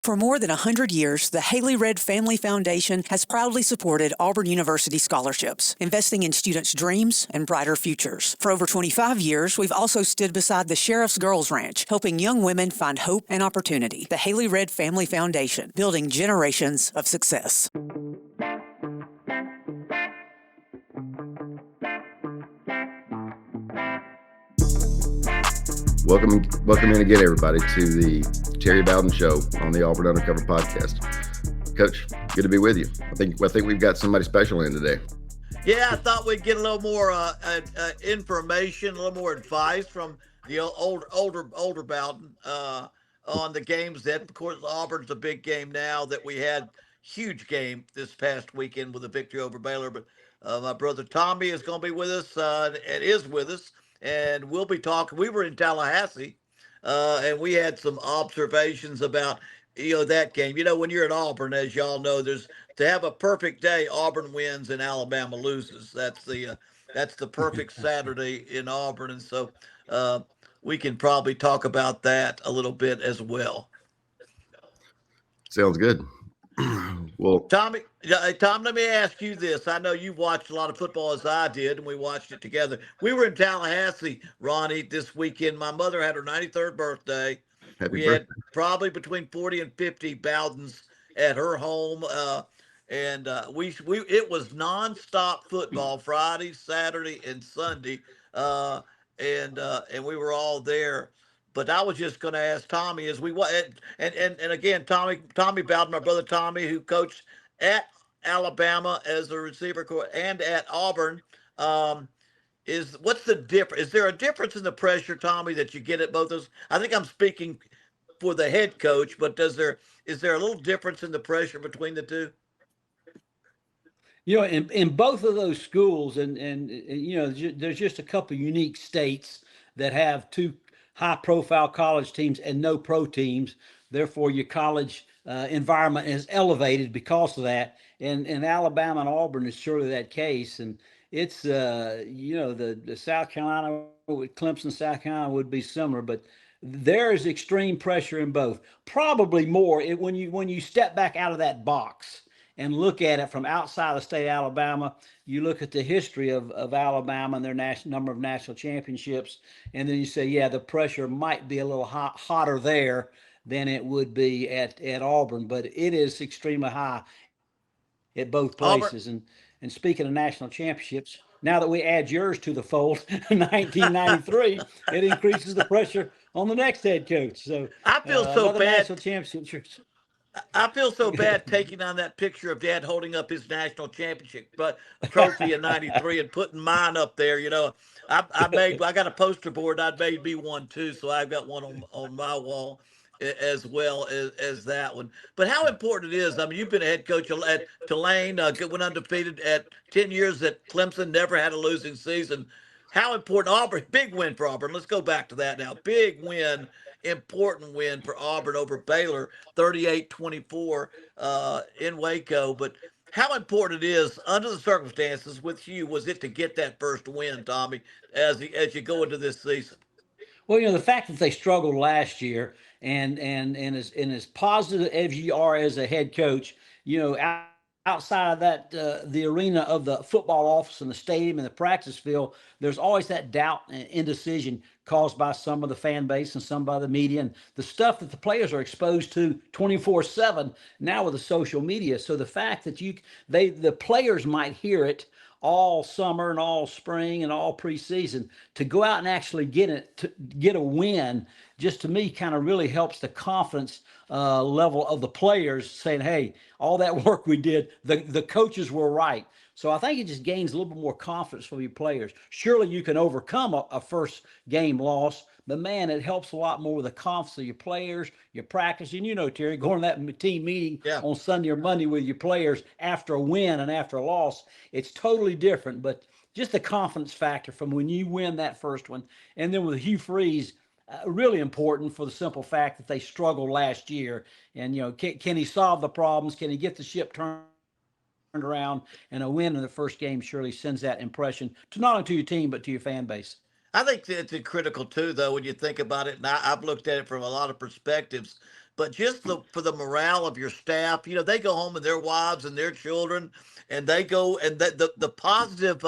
For more than 100 years, the Haley Red Family Foundation has proudly supported Auburn University scholarships, investing in students' dreams and brighter futures. For over 25 years, we've also stood beside the Sheriff's Girls Ranch, helping young women find hope and opportunity. The Haley Red Family Foundation, building generations of success. Welcome in again, everybody, to the Terry Bowden Show on the Auburn Undercover Podcast. Coach, good to be with you. I think we've got somebody special in today. Yeah, I thought we'd get a little more information, a little more advice from the older Bowden on the games that, of course, Auburn's a big game now that we had. Huge game this past weekend with a victory over Baylor. But my brother Tommy is going to be with us and is with us. And we'll be talking. We were in Tallahassee, and we had some observations about, that game. When you're at Auburn, as y'all know, to have a perfect day, Auburn wins and Alabama loses. That's the perfect Saturday in Auburn. And so we can probably talk about that a little bit as well. Sounds good. Well, Tom, let me ask you this. I know you watched a lot of football as I did, and we watched it together. We were in Tallahassee, Ronnie, this weekend. My mother had her 93rd birthday. We had probably between 40 and 50 Bowdens at her home, and it was nonstop football Friday, Saturday, and Sunday, and we were all there. But I was just going to ask Tommy and again, Tommy Bowden, my brother Tommy, who coached at Alabama as a receiver and at Auburn, what's the difference? Is there a difference in the pressure, Tommy, that you get at both those? I think I'm speaking for the head coach, but is there a little difference in the pressure between the two? In both of those schools, and there's just a couple of unique states that have two high-profile college teams and no pro teams. Therefore, your college environment is elevated because of that. And Alabama and Auburn is surely that case. And it's, the South Carolina, with Clemson, South Carolina would be similar, but there is extreme pressure in both. Probably more when you step back out of that box and look at it from outside the state of Alabama. You look at the history of Alabama and their number of national championships, and then you say, yeah, the pressure might be a little hotter there than it would be at Auburn, but it is extremely high at both places. And speaking of national championships, now that we add yours to the fold, 1993, it increases the pressure on the next head coach. So I feel so bad. National championships. I feel so bad taking on that picture of Dad holding up his national championship trophy in '93 and putting mine up there. I got a poster board. I made me one too, so I've got one on my wall as well as that one. But how important it is. I mean, you've been a head coach at Tulane, went undefeated at 10 years at Clemson, never had a losing season. How important Auburn? Big win for Auburn. Let's go back to that now. Big win. Important win for Auburn over Baylor, 38-24 in Waco. But how important it is under the circumstances with you was it to get that first win, Tommy, as you go into this season? Well, the fact that they struggled last year and as positive as you are as a head coach, outside of that, the arena of the football office and the stadium and the practice field, there's always that doubt and indecision caused by some of the fan base and some by the media and the stuff that the players are exposed to 24/7 now with the social media. So the fact that the players might hear it all summer and all spring and all preseason, to go out and actually get a win, just to me kind of really helps the confidence level of the players, saying, hey, all that work we did, the coaches were right. So I think it just gains a little bit more confidence for your players. Surely you can overcome a first game loss, but man, it helps a lot more with the confidence of your players, your practice. And Terry, going to that team meeting on Sunday or Monday with your players after a win and after a loss, it's totally different. But just the confidence factor from when you win that first one. And then with Hugh Freeze, really important for the simple fact that they struggled last year. And, can he solve the problems? Can he get the ship turned around? And a win in the first game surely sends that impression to not only to your team, but to your fan base. I think it's critical too, though, when you think about it. And I've looked at it from a lot of perspectives. but just for the morale of your staff. They go home and their wives and their children, and they go, and the positive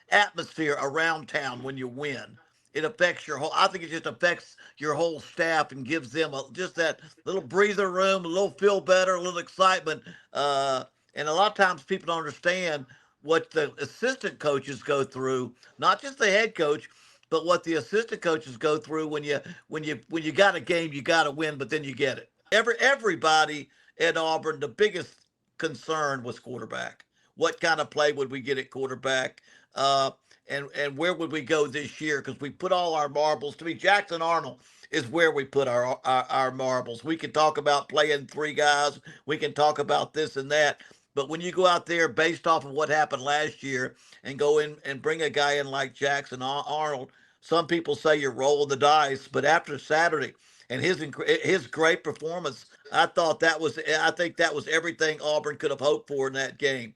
atmosphere around town when you win. It affects your whole. I think it just affects your whole staff and gives them just that little breather room, a little feel better, a little excitement. And a lot of times people don't understand what the assistant coaches go through, not just the head coach, but what the assistant coaches go through when you got a game, you got to win, but then you get it. Everybody at Auburn, the biggest concern was quarterback. What kind of play would we get at quarterback? And where would we go this year? Because we put all our marbles. To me, Jackson Arnold is where we put our marbles. We can talk about playing three guys. We can talk about this and that. But when you go out there based off of what happened last year and go in and bring a guy in like Jackson Arnold, some people say you're rolling the dice. But after Saturday and his great performance, I think that was everything Auburn could have hoped for in that game.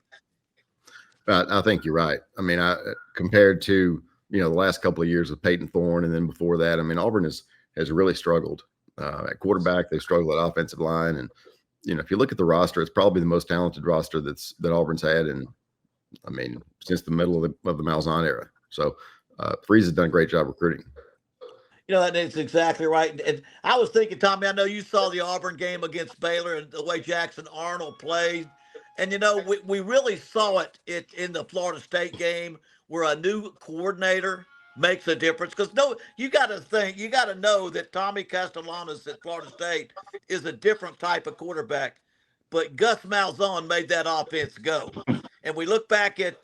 I think you're right. I mean, compared to the last couple of years with Peyton Thorne, and then before that, I mean, Auburn has really struggled at quarterback. They struggled at offensive line, and if you look at the roster, it's probably the most talented roster that Auburn's had, and I mean, since the middle of the Malzahn era. So Freeze has done a great job recruiting. That's exactly right. And I was thinking, Tommy, I know you saw the Auburn game against Baylor and the way Jackson Arnold played. And, we really saw it in the Florida State game where a new coordinator makes a difference. Because, you got to know that Tommy Castellanos at Florida State is a different type of quarterback. But Gus Malzahn made that offense go. And we look back at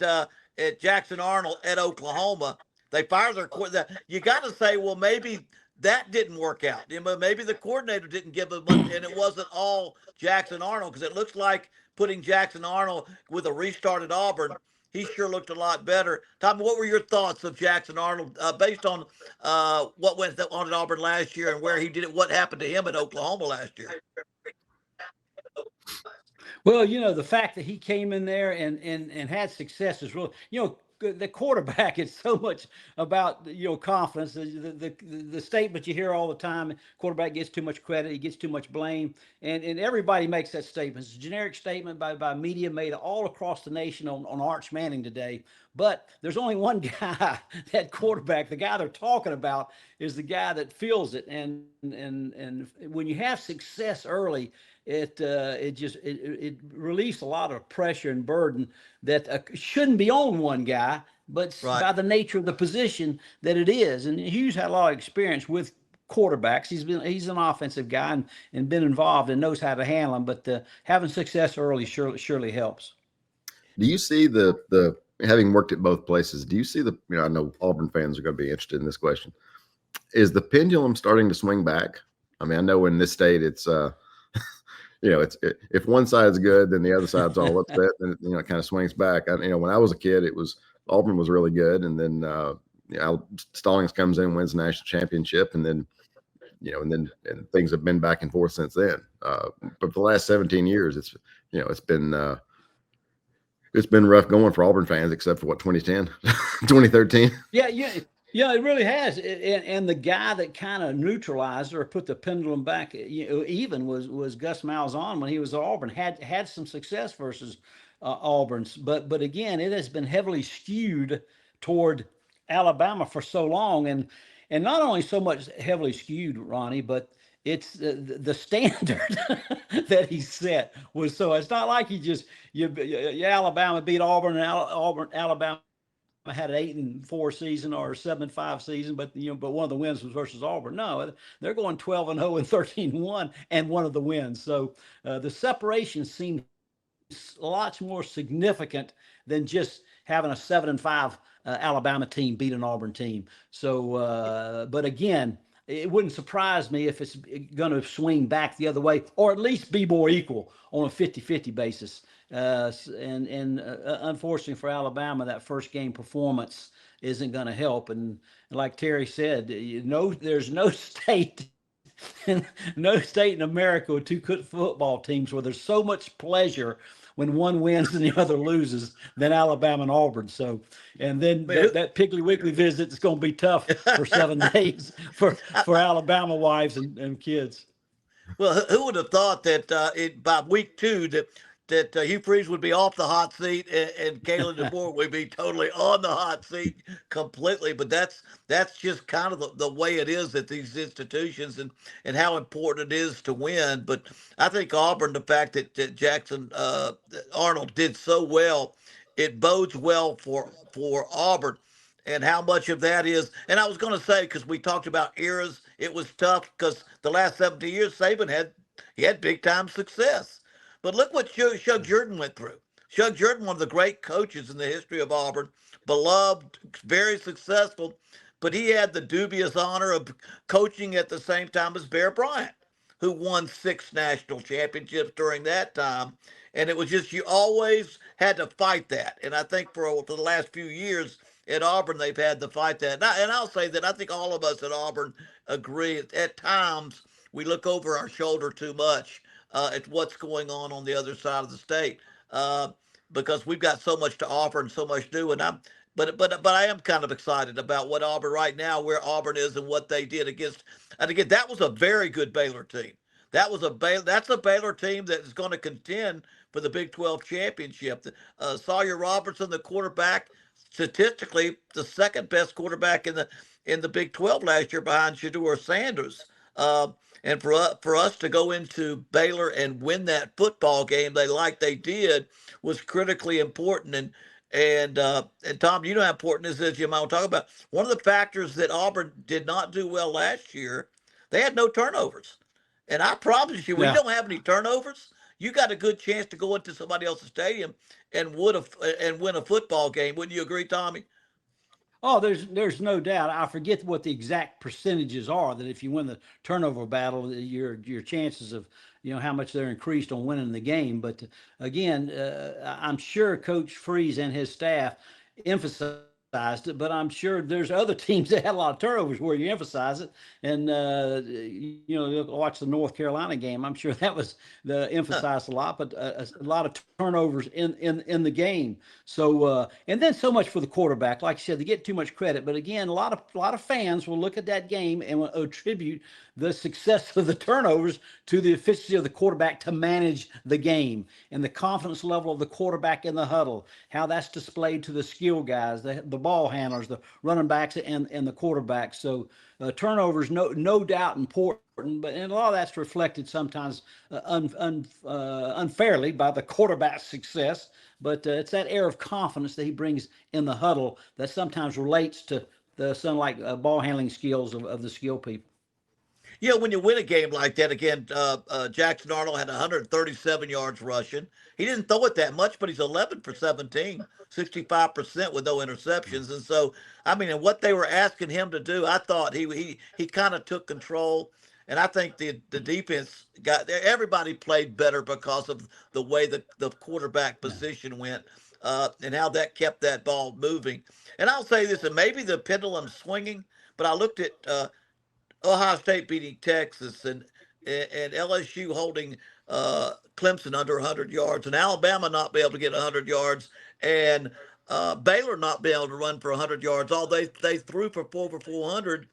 Jackson Arnold at Oklahoma. They fired their coordinator. You got to say, well, maybe that didn't work out. Maybe the coordinator didn't give them much, and it wasn't all Jackson Arnold, because it looks like putting Jackson Arnold with a restarted Auburn, he sure looked a lot better. Tommy, what were your thoughts of Jackson Arnold based on what went on at Auburn last year and where he did it? What happened to him at Oklahoma last year? Well, the fact that he came in there and had success is really, the quarterback is so much about confidence. The statement you hear all the time: quarterback gets too much credit, he gets too much blame, and everybody makes that statement. It's a generic statement by media made all across the nation on Arch Manning today. But there's only one guy, that quarterback. The guy they're talking about is the guy that feels it. And when you have success early, it relieves a lot of pressure and burden that shouldn't be on one guy, but right, by the nature of the position that it is. And Hughes had a lot of experience with quarterbacks. He's an offensive guy and been involved and knows how to handle them. But having success early surely helps. Do you see the having worked at both places? Do you see I know Auburn fans are going to be interested in this question. Is the pendulum starting to swing back? I mean, I know in this state it's if one side's good, then the other side's all upset, then it kind of swings back. When I was a kid, Auburn was really good, and then Stallings comes in, wins the national championship, and then and things have been back and forth since then. But for the last 17 years, it's been rough going for Auburn fans, except for 2010, 2013. Yeah, it really has. And the guy that kind of neutralized or put the pendulum back, even was Gus Malzahn when he was at Auburn. Had some success versus Auburn's, but again, it has been heavily skewed toward Alabama for so long, and not only so much heavily skewed, Ronnie, but it's the standard that he set was so. It's not like Alabama beat Auburn and Alabama had an 8-4 season or 7-5 season, but one of the wins was versus Auburn. No, they're going 12-0 and 13-1, and one of the wins. So the separation seems lots more significant than just having a 7-5 Alabama team beat an Auburn team. So, but again, it wouldn't surprise me if it's going to swing back the other way, or at least be more equal on a 50-50 basis. Unfortunately for Alabama, that first game performance isn't going to help. And like Terry said, there's no state in America with two good football teams where there's so much pleasure when one wins and the other loses than Alabama and Auburn. So, and then that Piggly Wiggly visit is going to be tough for 7 days for Alabama wives and kids. Well, who would have thought that by week 2 that Hugh Freeze would be off the hot seat and Kalen DeBoer would be totally on the hot seat completely. But that's just kind of the way it is at these institutions and how important it is to win. But I think Auburn, the fact that Jackson Arnold did so well, it bodes well for Auburn. And how much of that is, and I was going to say, because we talked about eras, it was tough because the last 17 years, Saban had big time success. But look what Shug Jordan went through. Shug Jordan, one of the great coaches in the history of Auburn, beloved, very successful, but he had the dubious honor of coaching at the same time as Bear Bryant, who won 6 national championships during that time. And it was just, you always had to fight that. And I think for the last few years at Auburn, they've had to fight that. And I'll say that I think all of us at Auburn agree. At times, we look over our shoulder too much at what's going on the other side of the state because we've got so much to offer and so much to do. But I am kind of excited about what Auburn right now, where Auburn is and what they did against. And again, that was a very good Baylor team. That's a Baylor team that is going to contend for the Big 12 championship. Sawyer Robertson, the quarterback, statistically the second best quarterback in the Big 12 last year behind Shedeur Sanders. And for us to go into Baylor and win that football game they did was critically important. And Tom, you know how important this is. You might talk about one of the factors that Auburn did not do well last year. They had no turnovers, and I promise you, we don't have any turnovers. You got a good chance to go into somebody else's stadium and win a football game. Wouldn't you agree, Tommy? Oh, there's no doubt. I forget what the exact percentages are, that if you win the turnover battle, your chances of, how much they're increased on winning the game. But again, I'm sure Coach Freeze and his staff emphasized it, but I'm sure there's other teams that had a lot of turnovers where you emphasize it. And watch the North Carolina game. I'm sure that was emphasized a lot, but a lot of turnovers in the game. So and then so much for the quarterback. Like I said, they get too much credit. But again, a lot of fans will look at that game and will attribute the success of the turnovers to the efficiency of the quarterback to manage the game and the confidence level of the quarterback in the huddle, how that's displayed to the skill guys, the ball handlers, the running backs, and the quarterbacks. So turnovers, no doubt important, but and a lot of that's reflected sometimes unfairly by the quarterback's success. But it's that air of confidence that he brings in the huddle that sometimes relates to the ball handling skills of the skill people. When you win a game like that, again, Jackson Arnold had 137 yards rushing. He didn't throw it that much, but he's 11 for 17, 65% with no interceptions. And so, and what they were asking him to do, I thought he kind of took control. And I think the defense everybody played better because of the way the quarterback position went and how that kept that ball moving. And I'll say this, and maybe the pendulum swinging, but I looked at Ohio State beating Texas and LSU holding Clemson under 100 yards and Alabama not be able to get 100 yards and Baylor not be able to run for 100 yards. All they threw for 400.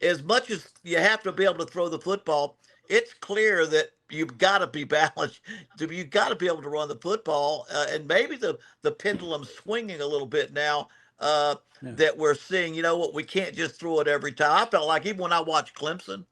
As much as you have to be able to throw the football, it's clear that you've got to be balanced. You've got to be able to run the football. And maybe the pendulum swinging a little bit now that we're seeing. You know what? We can't just throw it every time. I felt like even when I watched Clemson,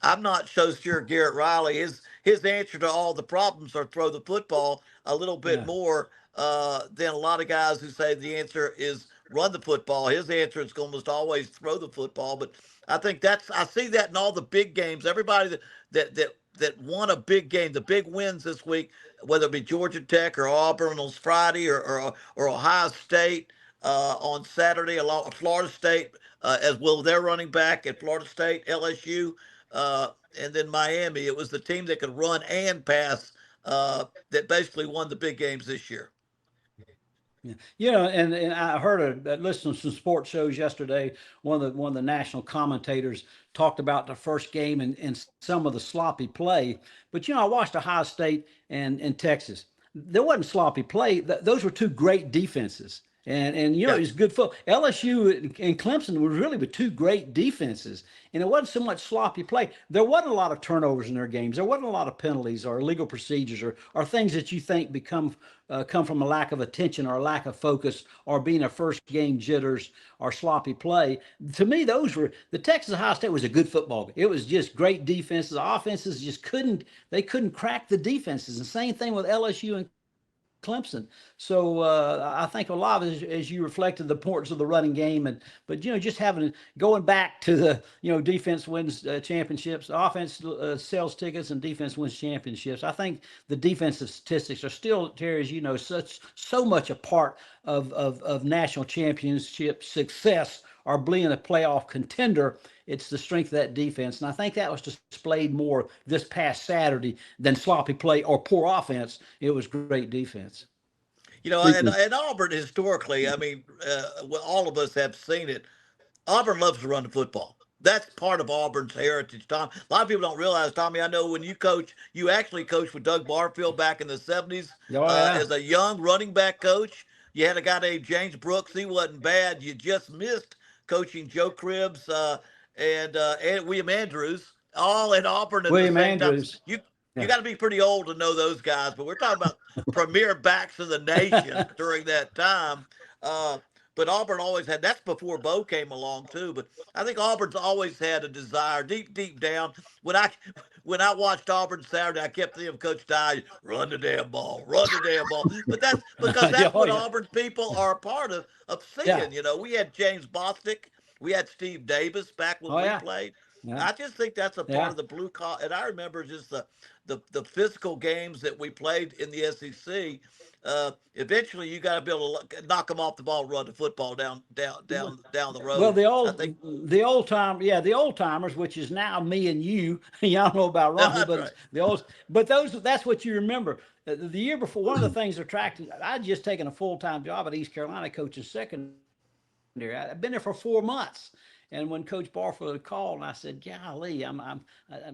I'm not so sure Garrett Riley, his answer to all the problems are throw the football a little bit more than a lot of guys who say the answer is run the football. His answer is almost always throw the football. But I think I see that in all the big games. Everybody that won a big game, the big wins this week, whether it be Georgia Tech or Auburn on Friday or Ohio State on Saturday, along Florida State as well, their running back at Florida State, LSU, and then Miami. It was the team that could run and pass that basically won the big games this year. Yeah, and I heard listened to some sports shows yesterday. One of the national commentators talked about the first game and some of the sloppy play. But I watched Ohio State and Texas. There wasn't sloppy play. Those were two great defenses. And you know, Yeah. it's good football. LSU and Clemson were really with two great defenses, and it wasn't so much sloppy play. There wasn't a lot of turnovers in their games. There wasn't a lot of penalties or illegal procedures or things that you think come from a lack of attention or a lack of focus or being a first game jitters or sloppy play. To me, those were the Texas Ohio State was a good football game. It was just great defenses. Offenses just couldn't crack the defenses. And same thing with LSU and Clemson. So I think a lot of it, as you reflected the importance of the running game, but you know, just going back to the, you know, defense wins championships, offense sells tickets, and defense wins championships. I think the defensive statistics are still, Terry, as you know, so much a part of national championship success or being a playoff contender. It's the strength of that defense. And I think that was displayed more this past Saturday than sloppy play or poor offense. It was great defense. You know, and Auburn historically, I mean, well, all of us have seen it. Auburn loves to run the football. That's part of Auburn's heritage, Tom. A lot of people don't realize, Tommy, I know when you actually coached with Doug Barfield back in the 70s as a young running back coach. You had a guy named James Brooks. He wasn't bad. You just missed coaching Joe Cribbs and William Andrews, all at Auburn at William the same Andrews. time. You got to be pretty old to know those guys, but we're talking about premier backs of the nation during that time. But Auburn always had, that's before Bo came along too. But I think Auburn's always had a desire deep down. When I watched Auburn Saturday, I kept thinking of Coach Dye, run the damn ball. But that's because that's what Auburn's people are a part of seeing. Yeah. You know, we had James Bostic, we had Steve Davis back when we played. Yeah. I just think that's a part of the blue collar. And I remember just the physical games that we played in the SEC. Eventually, you got to be able to knock them off the ball, run the football down the road. Well, the old timers, which is now me and you. I don't know about Ronnie, but right. The old. But that's what you remember. The year before, one of the things attracted. I'd just taken a full-time job at East Carolina coaching secondary. I've been there for 4 months. And when Coach Barfield called, and I said, golly, I'm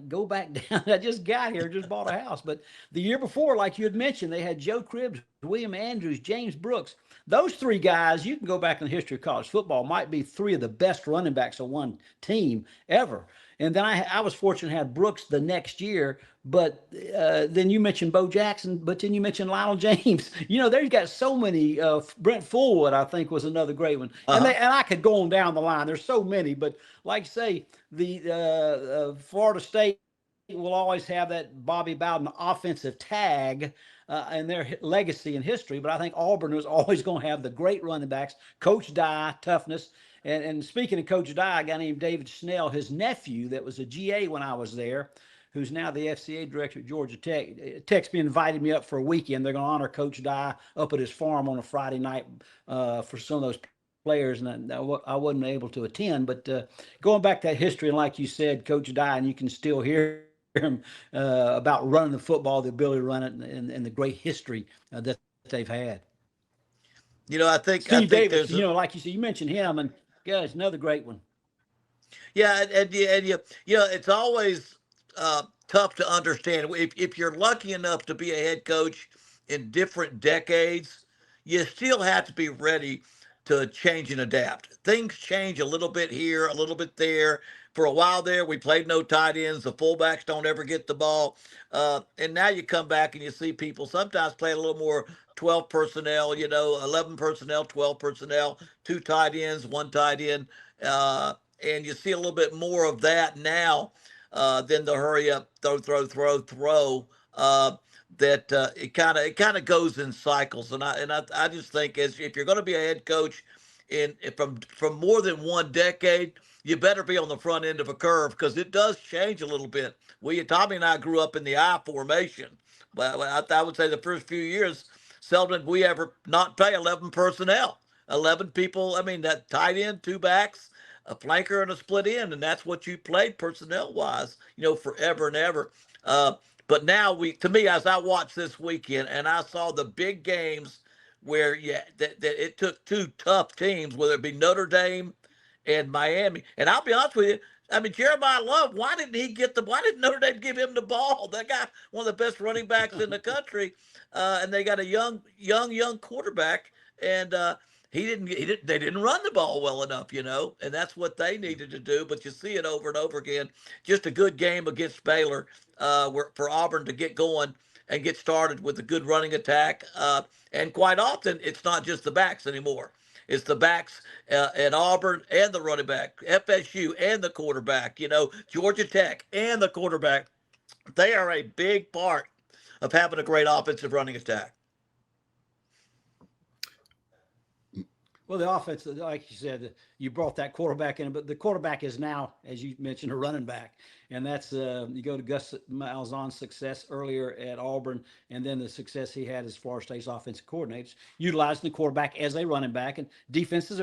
go back down. I just got here, just bought a house. But the year before, like you had mentioned, they had Joe Cribbs, William Andrews, James Brooks. Those three guys, you can go back in the history of college football, might be three of the best running backs on one team ever. And then I was fortunate to have Brooks the next year, but then you mentioned Bo Jackson, but then you mentioned Lionel James. You know, they've got so many. Brent Fullwood, I think, was another great one. And I could go on down the line. There's so many, but like I say, the Florida State will always have that Bobby Bowden offensive tag and their legacy and history. But I think Auburn is always going to have the great running backs, Coach Dye, toughness. And speaking of Coach Dye, a guy named David Snell, his nephew that was a GA when I was there, who's now the FCA director at Georgia Tech. Tech's been invited me up for a weekend. They're going to honor Coach Dye up at his farm on a Friday night for some of those players, and I wasn't able to attend. But going back to that history, and like you said, Coach Dye, and you can still hear him about running the football, the ability to run it, and the great history that they've had. You know, I think Steve Davis, you know, like you said, you mentioned him, and yeah, it's another great one. Yeah, and you know, it's always tough to understand. If you're lucky enough to be a head coach in different decades, you still have to be ready to change and adapt. Things change a little bit here, a little bit there. For a while there, we played no tight ends. The fullbacks don't ever get the ball. And now you come back and you see people sometimes play a little more 12 personnel, you know, 11 personnel, 12 personnel, 2 tight ends, 1 tight end. And you see a little bit more of that now than the hurry up, throw. That it kind of goes in cycles. And I just think if you're going to be a head coach from more than one decade, you better be on the front end of a curve because it does change a little bit. Tommy and I grew up in the I formation. But I would say the first few years, seldom did we ever not play 11 personnel. 11 people, I mean, that tight end, 2 backs, a flanker, and a split end. And that's what you played personnel-wise, you know, forever and ever. But now to me, as I watched this weekend and I saw the big games where, that it took 2 tough teams, whether it be Notre Dame and Miami. And I'll be honest with you, I mean, Jeremiah Love, why didn't Notre Dame give him the ball? That guy, one of the best running backs in the country. And they got a young quarterback. And They didn't run the ball well enough, and that's what they needed to do. But you see it over and over again. Just a good game against Baylor, for Auburn to get going and get started with a good running attack. And quite often, it's not just the backs anymore. It's the backs at Auburn and the running back, FSU and the quarterback, Georgia Tech and the quarterback. They are a big part of having a great offensive running attack. Well, the offense, like you said, you brought that quarterback in, but the quarterback is now, as you mentioned, a running back. And that's, you go to Gus Malzahn's success earlier at Auburn, and then the success he had as Florida State's offensive coordinators, utilizing the quarterback as a running back. And defenses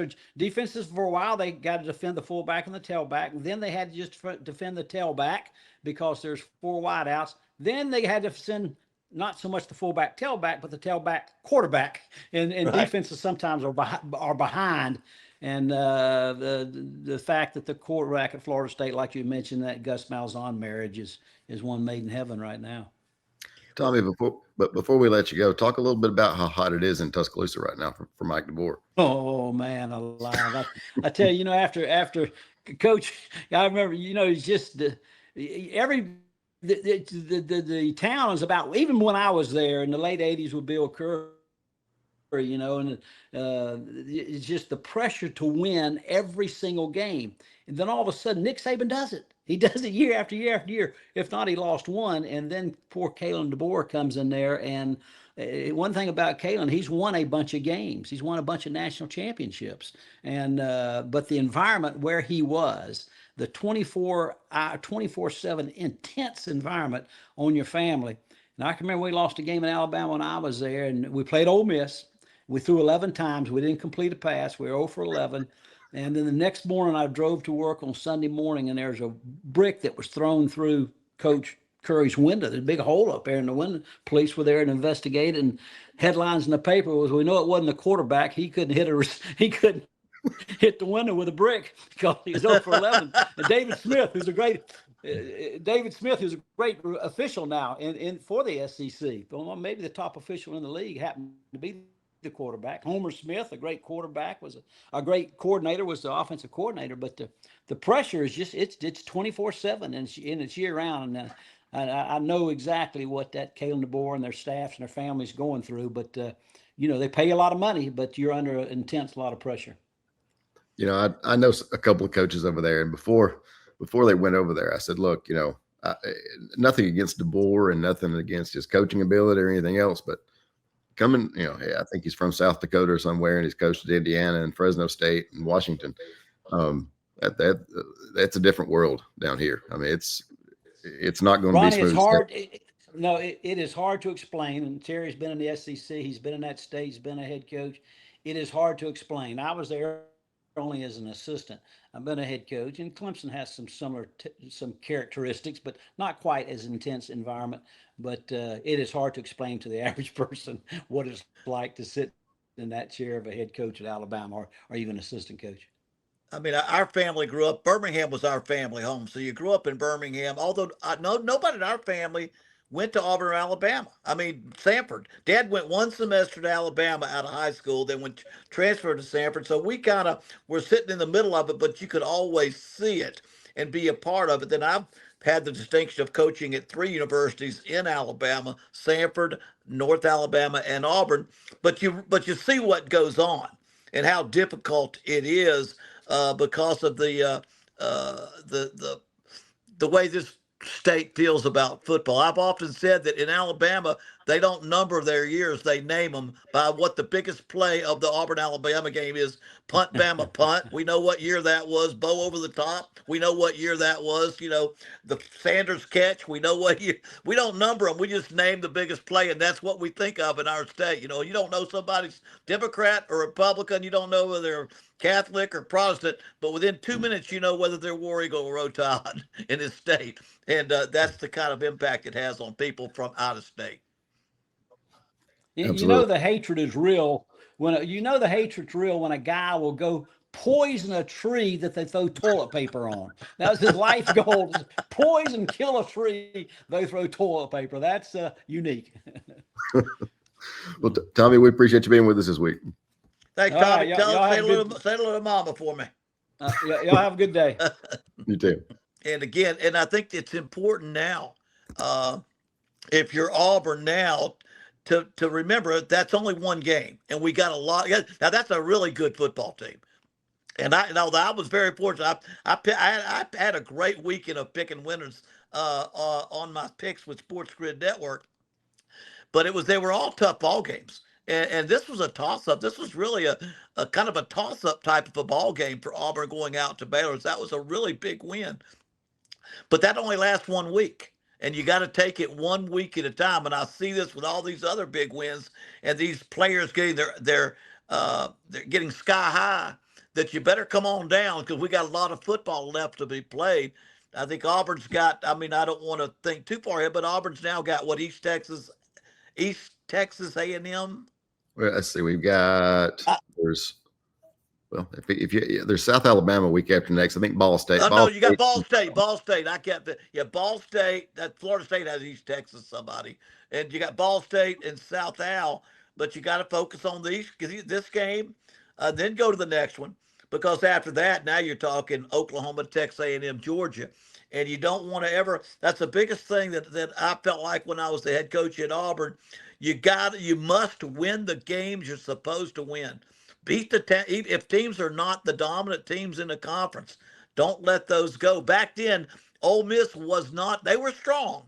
for a while, they got to defend the fullback and the tailback. And then they had to just defend the tailback because there's 4 wideouts. Then they had to send not so much the fullback tailback, but the tailback quarterback, and right. Defenses sometimes are behind. And the fact that the quarterback at Florida State, like you mentioned, that Gus Malzahn marriage is one made in heaven right now. Tommy, before we let you go, talk a little bit about how hot it is in Tuscaloosa right now for Mike DeBoer. Oh man, alive! I tell you, after Coach, I remember, it's just the town is about, even when I was there in the late 80s with Bill Curry, and it's just the pressure to win every single game. And then all of a sudden, Nick Saban does it. He does it year after year after year. If not, he lost one. And then poor Kalen DeBoer comes in there. And one thing about Kalen, he's won a bunch of games. He's won a bunch of national championships. And but the environment where he was, the 24/7 intense environment on your family. And I can remember we lost a game in Alabama when I was there, and we played Ole Miss. We threw 11 times. We didn't complete a pass. We were 0 for 11. And then the next morning, I drove to work on Sunday morning, and there's a brick that was thrown through Coach Curry's window. There's a big hole up there in the window. Police were there and investigated. And headlines in the paper was, we know it wasn't the quarterback. He couldn't hit the window with a brick because he was 0 for 11. And David Smith, who's a great official now for the SEC, well, maybe the top official in the league, happened to be the quarterback. Homer Smith, a great quarterback, was a great coordinator, was the offensive coordinator. But the pressure is just, it's 24/7 and it's year round. And I know exactly what that Kalen DeBoer and their staffs and their families going through. But they pay a lot of money, but you're under a lot of pressure. I know a couple of coaches over there, and before they went over there, I said, look, nothing against DeBoer and nothing against his coaching ability or anything else, but coming, hey, I think he's from South Dakota or somewhere, and he's coached at Indiana and Fresno State and Washington. That's a different world down here. I mean, it's not going to be smooth. It's hard. It is hard to explain. And Terry's been in the SEC. He's been in that state. He's been a head coach. It is hard to explain. I was there only as an assistant. I've been a head coach, and Clemson has some similar some characteristics, but not quite as intense environment. But it is hard to explain to the average person what it's like to sit in that chair of a head coach at Alabama or even assistant coach. I mean, our family grew up, Birmingham was our family home. So you grew up in Birmingham, although nobody in our family went to Auburn, Alabama. I mean, Sanford. Dad went one semester to Alabama out of high school, then went transferred to Sanford. So we kind of were sitting in the middle of it, but you could always see it and be a part of it. Then I've had the distinction of coaching at 3 universities in Alabama: Sanford, North Alabama, and Auburn. But you see what goes on and how difficult it is because of the way this state feels about football. I've often said that in Alabama, they don't number their years. They name them by what the biggest play of the Auburn Alabama game is. Punt, Bama, punt. We know what year that was. Bow over the top. We know what year that was. The Sanders catch. We know what year. We don't number them. We just name the biggest play, and that's what we think of in our state. You don't know somebody's Democrat or Republican. You don't know whether they're Catholic or Protestant, but within 2 minutes, you know whether they're War Eagle or Road Tide in this state. And that's the kind of impact it has on people from out of state. The hatred is real when a guy will go poison a tree that they throw toilet paper on. That's his life goal: is poison, kill a tree. They throw toilet paper. That's unique. Well, Tommy, we appreciate you being with us this week. Thanks, All Tommy. right, Tell y'all say have a good. little mama for me. Y'all have a good day. You too. And again, and I think it's important now, if you're Auburn now, to remember that's only one game, and we got a lot. Now that's a really good football team, and I was very fortunate. I had a great weekend of picking winners on my picks with Sports Grid Network, but they were all tough ball games. And this was a toss-up. This was really a kind of a toss-up type of a ball game for Auburn going out to Baylor. That was a really big win. But that only lasts 1 week. And you got to take it 1 week at a time. And I see this with all these other big wins and these players getting they're getting sky high, that you better come on down because we got a lot of football left to be played. I think Auburn's got, I mean, I don't want to think too far ahead, but Auburn's now got what, East Texas A&M. Well, let's see. We've got there's there's South Alabama week after next. I think Ball State. Oh, no, you got Ball State. Ball State. I kept it. Yeah, Ball State. That Florida State has East Texas somebody, and you got Ball State and South Al. But you got to focus on this game, then go to the next one, because after that, now you're talking Oklahoma, Texas A&M, Georgia, and you don't want to ever. That's the biggest thing that I felt like when I was the head coach at Auburn. You must win the games you're supposed to win. Beat if teams are not the dominant teams in the conference, don't let those go. Back then, Ole Miss was not. They were strong,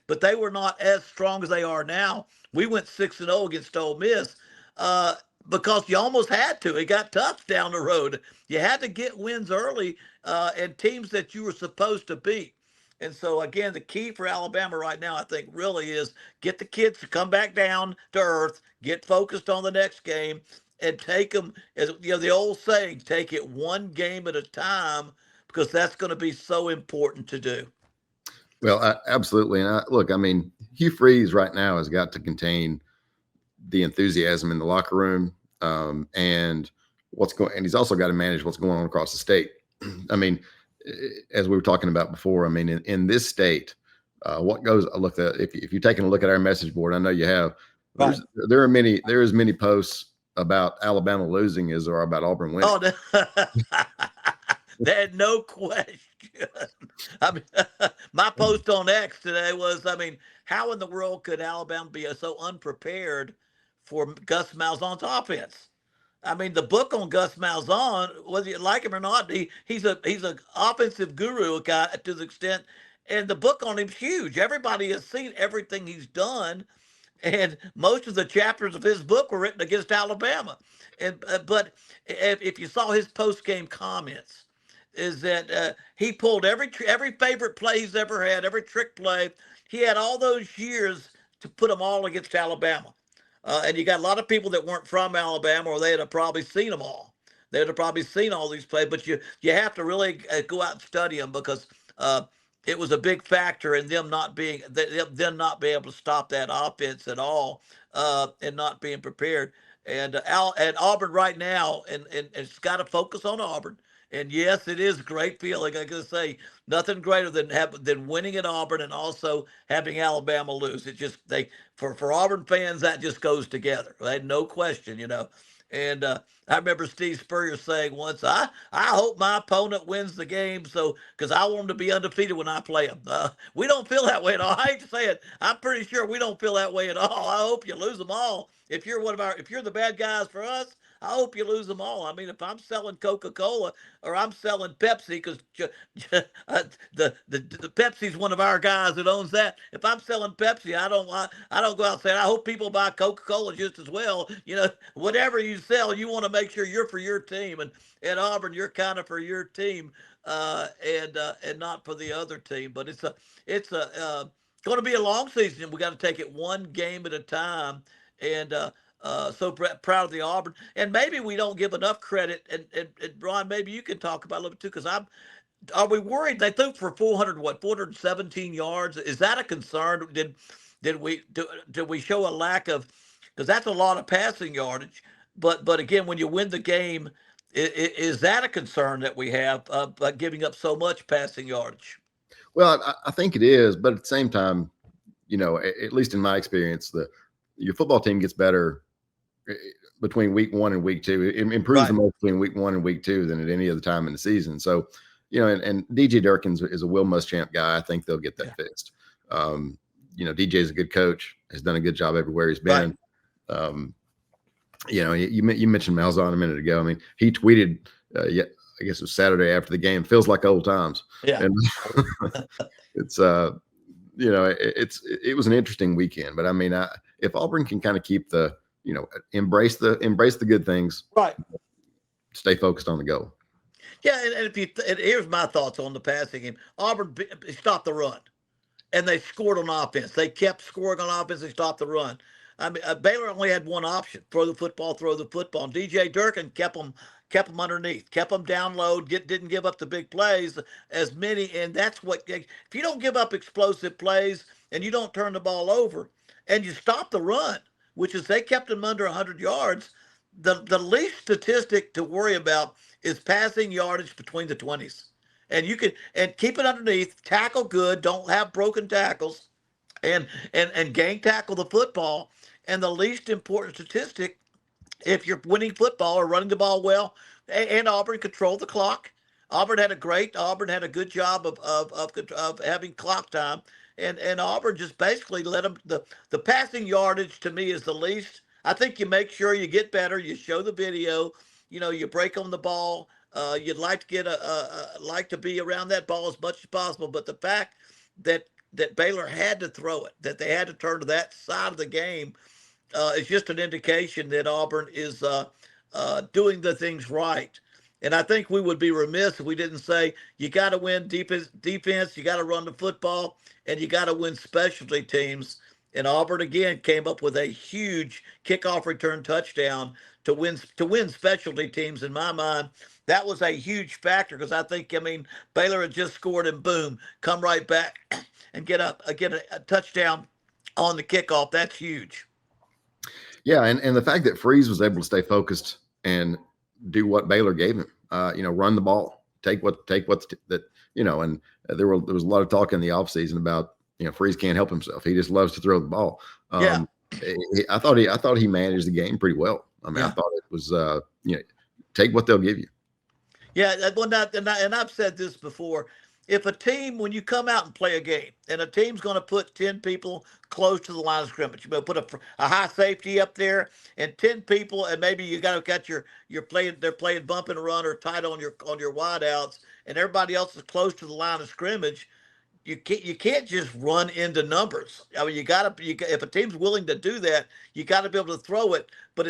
but they were not as strong as they are now. We went 6-0 against Ole Miss because you almost had to. It got tough down the road. You had to get wins early and teams that you were supposed to beat. And so, again, the key for Alabama right now, I think, really is get the kids to come back down to earth, get focused on the next game, and take them, as you know, the old saying, take it one game at a time, because that's going to be so important to do. Well, absolutely. And look, I mean, Hugh Freeze right now has got to contain the enthusiasm in the locker room, and he's also got to manage what's going on across the state. I mean, as we were talking about before, I mean, in this state, if you're taking a look at our message board, I know you have, there are as many posts about Alabama losing as there are about Auburn winning. Oh, there's no question. I mean, my post on X today was, I mean, how in the world could Alabama be so unprepared for Gus Malzahn's offense? I mean, the book on Gus Malzahn, whether you like him or not, he's an offensive guru guy to the extent, and the book on him's huge. Everybody has seen everything he's done. And most of the chapters of his book were written against Alabama. And but if you saw his post-game comments, is that he pulled every favorite play he's ever had, every trick play. He had all those years to put them all against Alabama. And you got a lot of people that weren't from Alabama, or they'd have probably seen them all. They'd have probably seen all these plays. But you have to really go out and study them, because it was a big factor in them not being able to stop that offense at all, and not being prepared. And Auburn right now, and it's got to focus on Auburn. And yes, it is a great feeling. I gotta say, nothing greater than winning at Auburn and also having Alabama lose. It just for Auburn fans, that just goes together. Right? No question, you know. And I remember Steve Spurrier saying once, I hope my opponent wins the game, because I want him to be undefeated when I play him. We don't feel that way at all. I hate to say it. I'm pretty sure we don't feel that way at all. I hope you lose them all. If you're the bad guys for us, I hope you lose them all. I mean, if I'm selling Coca-Cola or I'm selling Pepsi, because the Pepsi's one of our guys that owns that. If I'm selling Pepsi, I don't go out saying I hope people buy Coca-Cola just as well. You know, whatever you sell, you want to make sure you're for your team. And at Auburn, you're kind of for your team, and not for the other team. But it's going to be a long season. We got to take it one game at a time. And so proud of the Auburn. And maybe we don't give enough credit. And Ron, maybe you can talk about it a little bit too, because are we worried? They threw for 417 yards. Is that a concern? Did we show a lack of, because that's a lot of passing yardage. But again, when you win the game, is that a concern that we have by giving up so much passing yardage? Well, I think it is, but at the same time, you know, at least in my experience, your football team gets better between week 1 and week 2. It improves the most between week 1 and week 2 than at any other time in the season. So, and DJ Durkins is a Will Muschamp guy. I think they'll get that fixed. DJ is a good coach, has done a good job everywhere he's been. Right. You mentioned Malzahn a minute ago. I mean, he tweeted, I guess it was Saturday after the game, feels like old times. Yeah. And it's, it was an interesting weekend, but I mean, if Auburn can kind of keep the, embrace the good things, right? Stay focused on the goal. Yeah, and here's my thoughts on the passing game. Auburn stopped the run, and they scored on offense. They kept scoring on offense. They stopped the run. I mean, Baylor only had one option: throw the football. And DJ Durkin kept them underneath, kept them down low, didn't give up the big plays as many. And that's what, if you don't give up explosive plays and you don't turn the ball over and you stop the run, which is they kept them under 100 yards, the least statistic to worry about is passing yardage between the 20s. And you can keep it underneath, tackle good, don't have broken tackles, and gang tackle the football. And the least important statistic, if you're winning football or running the ball well, and Auburn controlled the clock. Auburn had a good job of having clock time, and Auburn just basically let them. The passing yardage to me is the least. I think you make sure you get better. You show the video. You break on the ball. You'd like to get like to be around that ball as much as possible. But the fact that Baylor had to throw it, that they had to turn to that side of the game, is just an indication that Auburn is doing the things right. And I think we would be remiss if we didn't say you got to win defense, you got to run the football, and you got to win specialty teams. And Auburn again came up with a huge kickoff return touchdown to win specialty teams. In my mind, that was a huge factor because Baylor had just scored and boom, come right back and get a touchdown on the kickoff. That's huge. Yeah, and the fact that Freeze was able to stay focused and do what Baylor gave him, run the ball, take what's that, and there was a lot of talk in the offseason about, Freeze can't help himself. He just loves to throw the ball. I thought he managed the game pretty well. I thought it was, take what they'll give you. Yeah, and I've said this before. If a team, when you come out and play a game, and a team's going to put 10 people close to the line of scrimmage, you put a high safety up there and 10 people, and maybe you got they're playing bump and run or tight on your wide outs, and everybody else is close to the line of scrimmage. You can't just run into numbers. I mean, if a team's willing to do that, you got to be able to throw it. But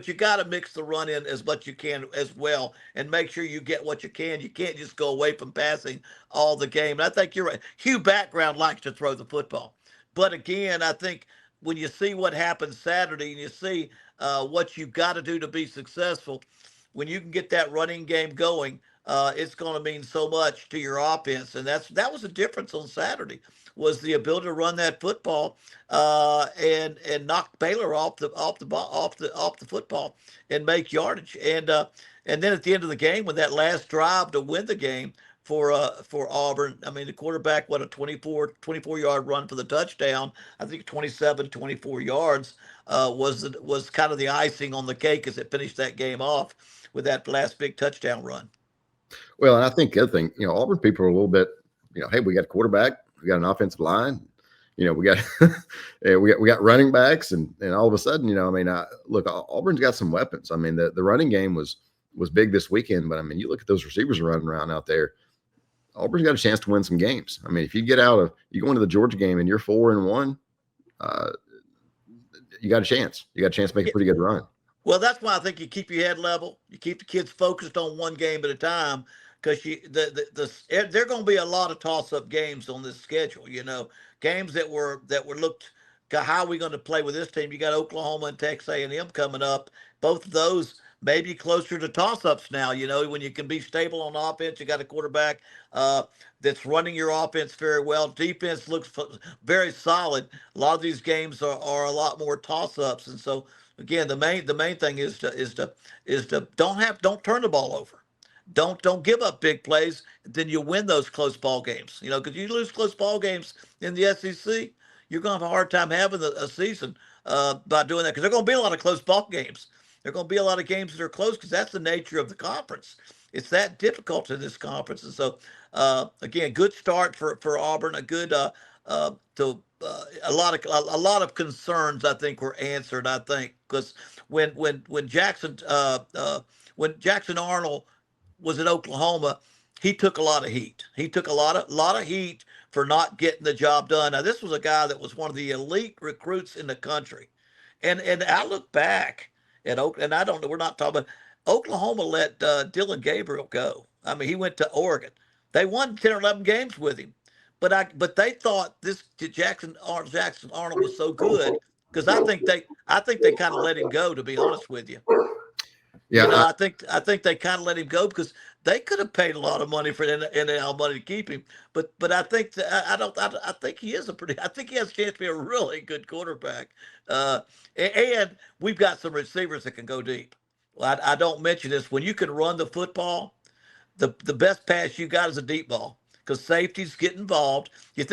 you got to mix the run in as much you can as well, and make sure you get what you can. You can't just go away from passing all the game. And I think you're right. Hugh Background likes to throw the football, but again, I think when you see what happened Saturday and you see what you've got to do to be successful, when you can get that running game going, it's going to mean so much to your offense, and that was the difference on Saturday, was the ability to run that football and knock Baylor off the football and make yardage, and then at the end of the game, when that last drive to win the game for Auburn, the quarterback, a 24-yard run for the touchdown, I think 24 yards was kind of the icing on the cake as it finished that game off with that last big touchdown run. Well, and I think the other thing, Auburn people are a little bit, hey, we got a quarterback, we got an offensive line, we got we got running backs, and all of a sudden, look, Auburn's got some weapons. The running game was big this weekend, but you look at those receivers running around out there. Auburn's got a chance to win some games. If you go into the Georgia game and you're 4-1, you got a chance. You got a chance to make a pretty good run. Well, that's why I think you keep your head level. You keep the kids focused on one game at a time, because there are going to be a lot of toss-up games on this schedule. Games that were looked. How are we going to play with this team? You got Oklahoma and Texas A&M coming up. Both of those may be closer to toss-ups now. When you can be stable on offense, you got a quarterback that's running your offense very well. Defense looks very solid. A lot of these games are a lot more toss-ups, and so. Again, the main thing is to don't turn the ball over, don't give up big plays. Then you win those close ball games. Because you lose close ball games in the SEC, you're going to have a hard time having a season by doing that, because there are going to be a lot of close ball games. There are going to be a lot of games that are close because that's the nature of the conference. It's that difficult in this conference. And so, again, good start for Auburn. A good a lot of concerns I think were answered. I think because when Jackson Arnold was in Oklahoma, he took a lot of heat. He took a lot of heat for not getting the job done. Now this was a guy that was one of the elite recruits in the country, and I look back at and I don't know. We're not talking about Oklahoma let Dylan Gabriel go. I mean, he went to Oregon. They won 10 or 11 games with him, but they thought this Jackson Arnold was so good because I think they kind of let him go. To be honest with you. Yeah, you know, I think they kind of let him go because they could have paid a lot of money for NIL money to keep him. But I think I think he is I think he has a chance to be a really good quarterback. And we've got some receivers that can go deep. Well, I don't mention this. When you can run the football, the best pass you got is a deep ball because safeties get involved. You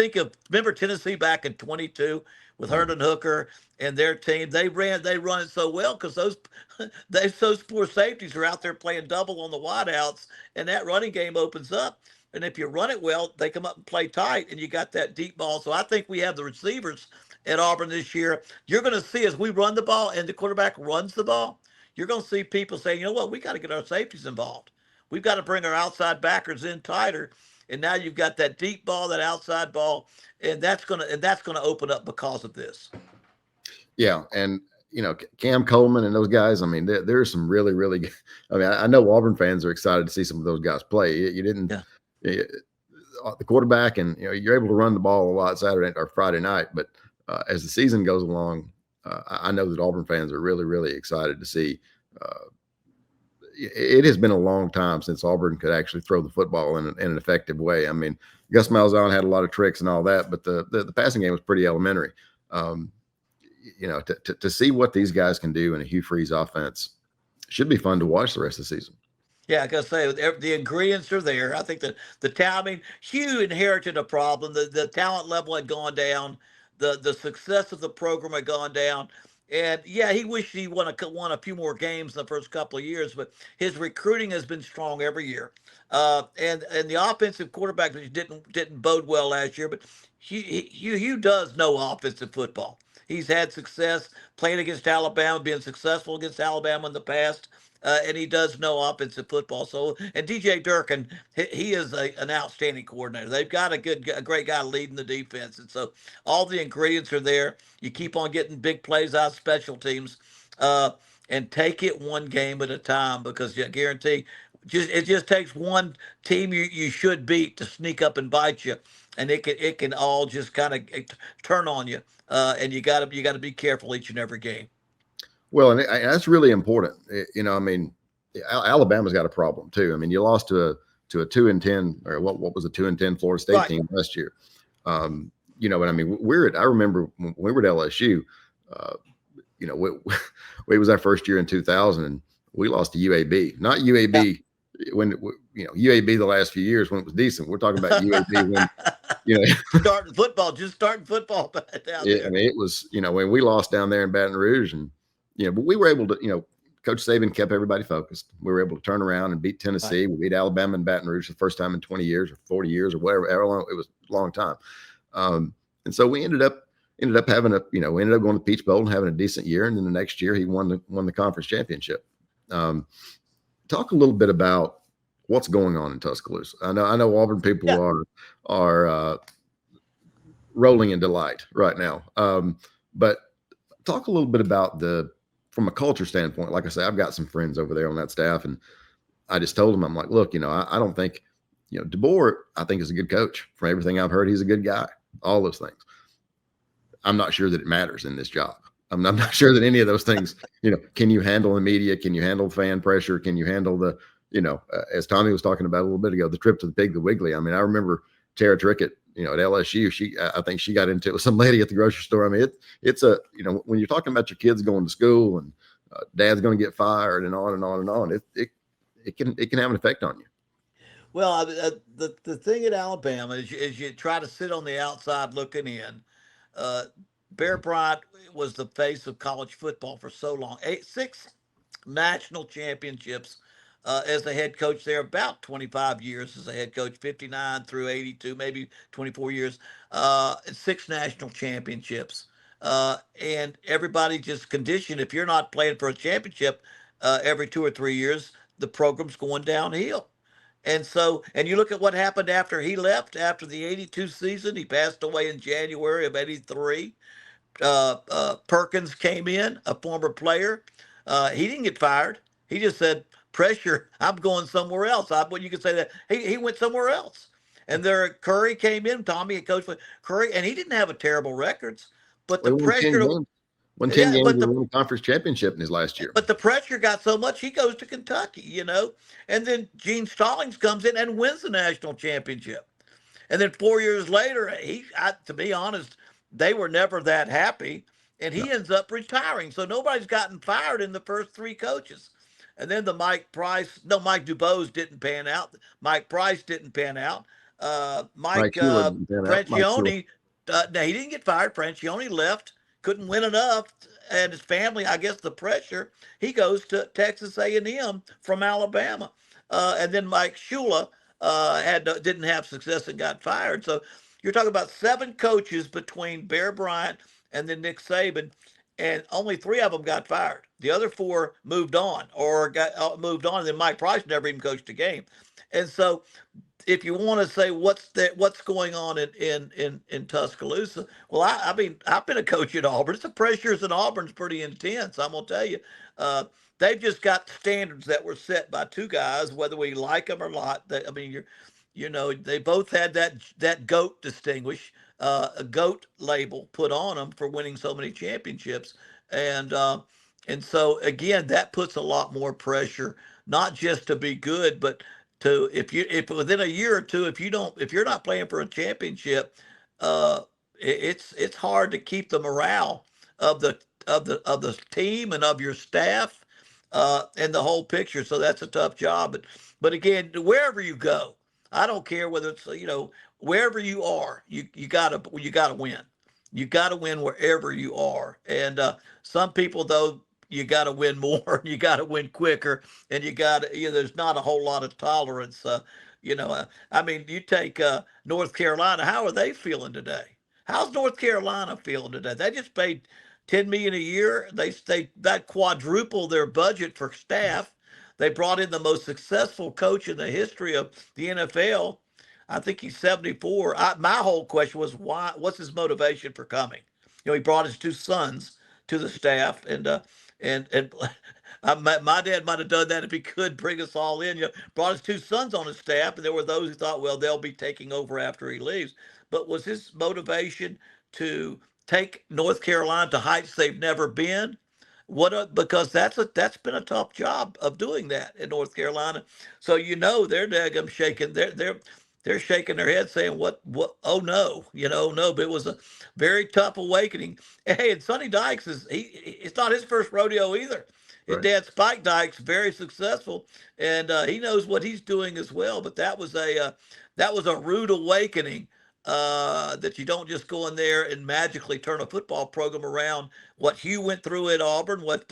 remember Tennessee back in 22 with Herndon Hooker and their team. They run it so well because those poor safeties are out there playing double on the wideouts, and that running game opens up. And if you run it well, they come up and play tight, and you got that deep ball. So I think we have the receivers at Auburn this year. You're going to see as we run the ball and the quarterback runs the ball, you're going to see people saying, you know what, we got to get our safeties involved. We've got to bring our outside backers in tighter. And now you've got that deep ball, that outside ball, and that's gonna open up because of this. Yeah, and Cam Coleman and those guys. I mean, there's some really, really good. I mean, I know Auburn fans are excited to see some of those guys play. You didn't, the quarterback, and you're able to run the ball a lot Saturday or Friday night. But as the season goes along, I know that Auburn fans are really, really excited to see. It has been a long time since Auburn could actually throw the football in an effective way. I mean, Gus Malzahn had a lot of tricks and all that, but the passing game was pretty elementary. To see what these guys can do in a Hugh Freeze offense should be fun to watch the rest of the season. Yeah, I gotta say, the ingredients are there. I think that the talent. I mean, Hugh inherited a problem. The talent level had gone down. The success of the program had gone down. And yeah, he wished he won a few more games in the first couple of years, but his recruiting has been strong every year. And the offensive quarterback didn't bode well last year, but Hugh does know offensive football. He's had success playing against Alabama, being successful against Alabama in the past. And he does know offensive football. So, and DJ Durkin, he is an outstanding coordinator. They've got a great guy leading the defense, and so all the ingredients are there. You keep on getting big plays out of special teams, and take it one game at a time because I guarantee, it just takes one team you should beat to sneak up and bite you, and it can all just kind of turn on you, and you got to be careful each and every game. Well, and that's really important. I mean, Alabama's got a problem too. I mean, you lost to a 2-10, or what was a 2-10 Florida State team last year. But I mean, I remember when we were at LSU, it was our first year in 2000, and we lost to UAB. Not UAB when UAB the last few years when it was decent. We're talking about UAB when starting football down there. I mean, it was when we lost down there in Baton Rouge, and but we were able to, Coach Saban kept everybody focused. We were able to turn around and beat Tennessee. Right. We beat Alabama and Baton Rouge the first time in 20 years or 40 years or whatever. It was a long time. And so we ended up having we ended up going to Peach Bowl and having a decent year. And then the next year he won the conference championship. Talk a little bit about what's going on in Tuscaloosa. I know Auburn people are rolling in delight right now. But talk a little bit about from a culture standpoint. Like I say, I've got some friends over there on that staff, and I just told them, I'm like, look, I don't think, DeBoer, I think is a good coach. From everything I've heard, he's a good guy. All those things. I'm not sure that it matters in this job. I'm not sure that any of those things, can you handle the media? Can you handle fan pressure? Can you handle the, as Tommy was talking about a little bit ago, the trip to the Pig the Wiggly. I mean, I remember Tara Trickett, at LSU, I think she got into it with some lady at the grocery store. I mean, it's when you're talking about your kids going to school and dad's going to get fired and on and on and on, it can have an effect on you. Well, the thing at Alabama is you try to sit on the outside looking in. Bear Bryant was the face of college football for so long. 6 national championships as a head coach there, about 25 years as a head coach, 59 through 82, maybe 24 years, 6 national championships. And everybody just conditioned, if you're not playing for a championship every 2 or 3 years, the program's going downhill. And so, and you look at what happened after he left, after the 82 season, he passed away in January of 83. Perkins came in, a former player. He didn't get fired. He just said, pressure, I'm going somewhere else. Well, you could say that he went somewhere else. And there, Curry came in, Tommy, a coach for Curry, and he didn't have a terrible records, but the pressure to, won 10 games and won the conference championship in his last year. But the pressure got so much, he goes to Kentucky, and then Gene Stallings comes in and wins the national championship. And then 4 years later, to be honest, they were never that happy, and he ends up retiring. So nobody's gotten fired in the first 3 coaches. And then Mike Dubose didn't pan out. Mike Price didn't pan out. Mike Francione, no, he didn't get fired. Francione left, couldn't win enough, and his family, I guess the pressure, he goes to Texas A&M from Alabama. And then Mike Shula didn't have success and got fired. So you're talking about 7 coaches between Bear Bryant and then Nick Saban, and only 3 of them got fired. The other 4 moved on and then Mike Price never even coached a game. And so if you want to say what's going on in Tuscaloosa, well, I've been a coach at Auburn. The pressures in Auburn's pretty intense. I'm gonna tell you, they've just got standards that were set by 2 guys, whether we like them or not. They both had that GOAT a GOAT label put on them for winning so many championships, and so again, that puts a lot more pressure, not just to be good, but if within a year or 2, if you're not playing for a championship, it's hard to keep the morale of the team and of your staff and the whole picture. So that's a tough job. But again, wherever you go, I don't care whether it's wherever you are, you gotta win. You gotta win wherever you are. And some people, though, you got to win more, you got to win quicker, and there's not a whole lot of tolerance. You take North Carolina. How are they feeling today? How's North Carolina feeling today? They just paid $10 million a year. That quadrupled their budget for staff. They brought in the most successful coach in the history of the NFL. I think he's 74. My whole question was, why? What's his motivation for coming? He brought his 2 sons to the staff, and my dad might have done that if he could bring us all in. Brought his 2 sons on his staff, and there were those who thought, well, they'll be taking over after he leaves. But was his motivation to take North Carolina to heights they've never been? Because that's been a tough job of doing that in North Carolina. So they're daggum shaking. They're shaking their head, saying, "What? Oh no, no." But it was a very tough awakening. Hey, and Sonny Dykes it's not his first rodeo either. His dad, Spike Dykes, very successful, and he knows what he's doing as well. But that was a rude awakening. That you don't just go in there and magically turn a football program around. What Hugh went through at Auburn, what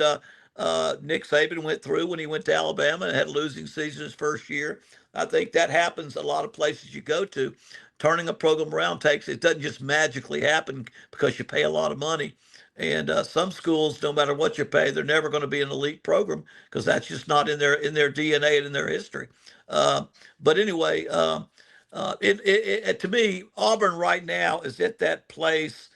Nick Saban went through when he went to Alabama and had a losing season his first year. I think that happens a lot of places you go to. Turning a program around it doesn't just magically happen because you pay a lot of money. And some schools, no matter what you pay, they're never going to be an elite program because that's just not in their DNA and in their history. But anyway, to me, Auburn right now is at that place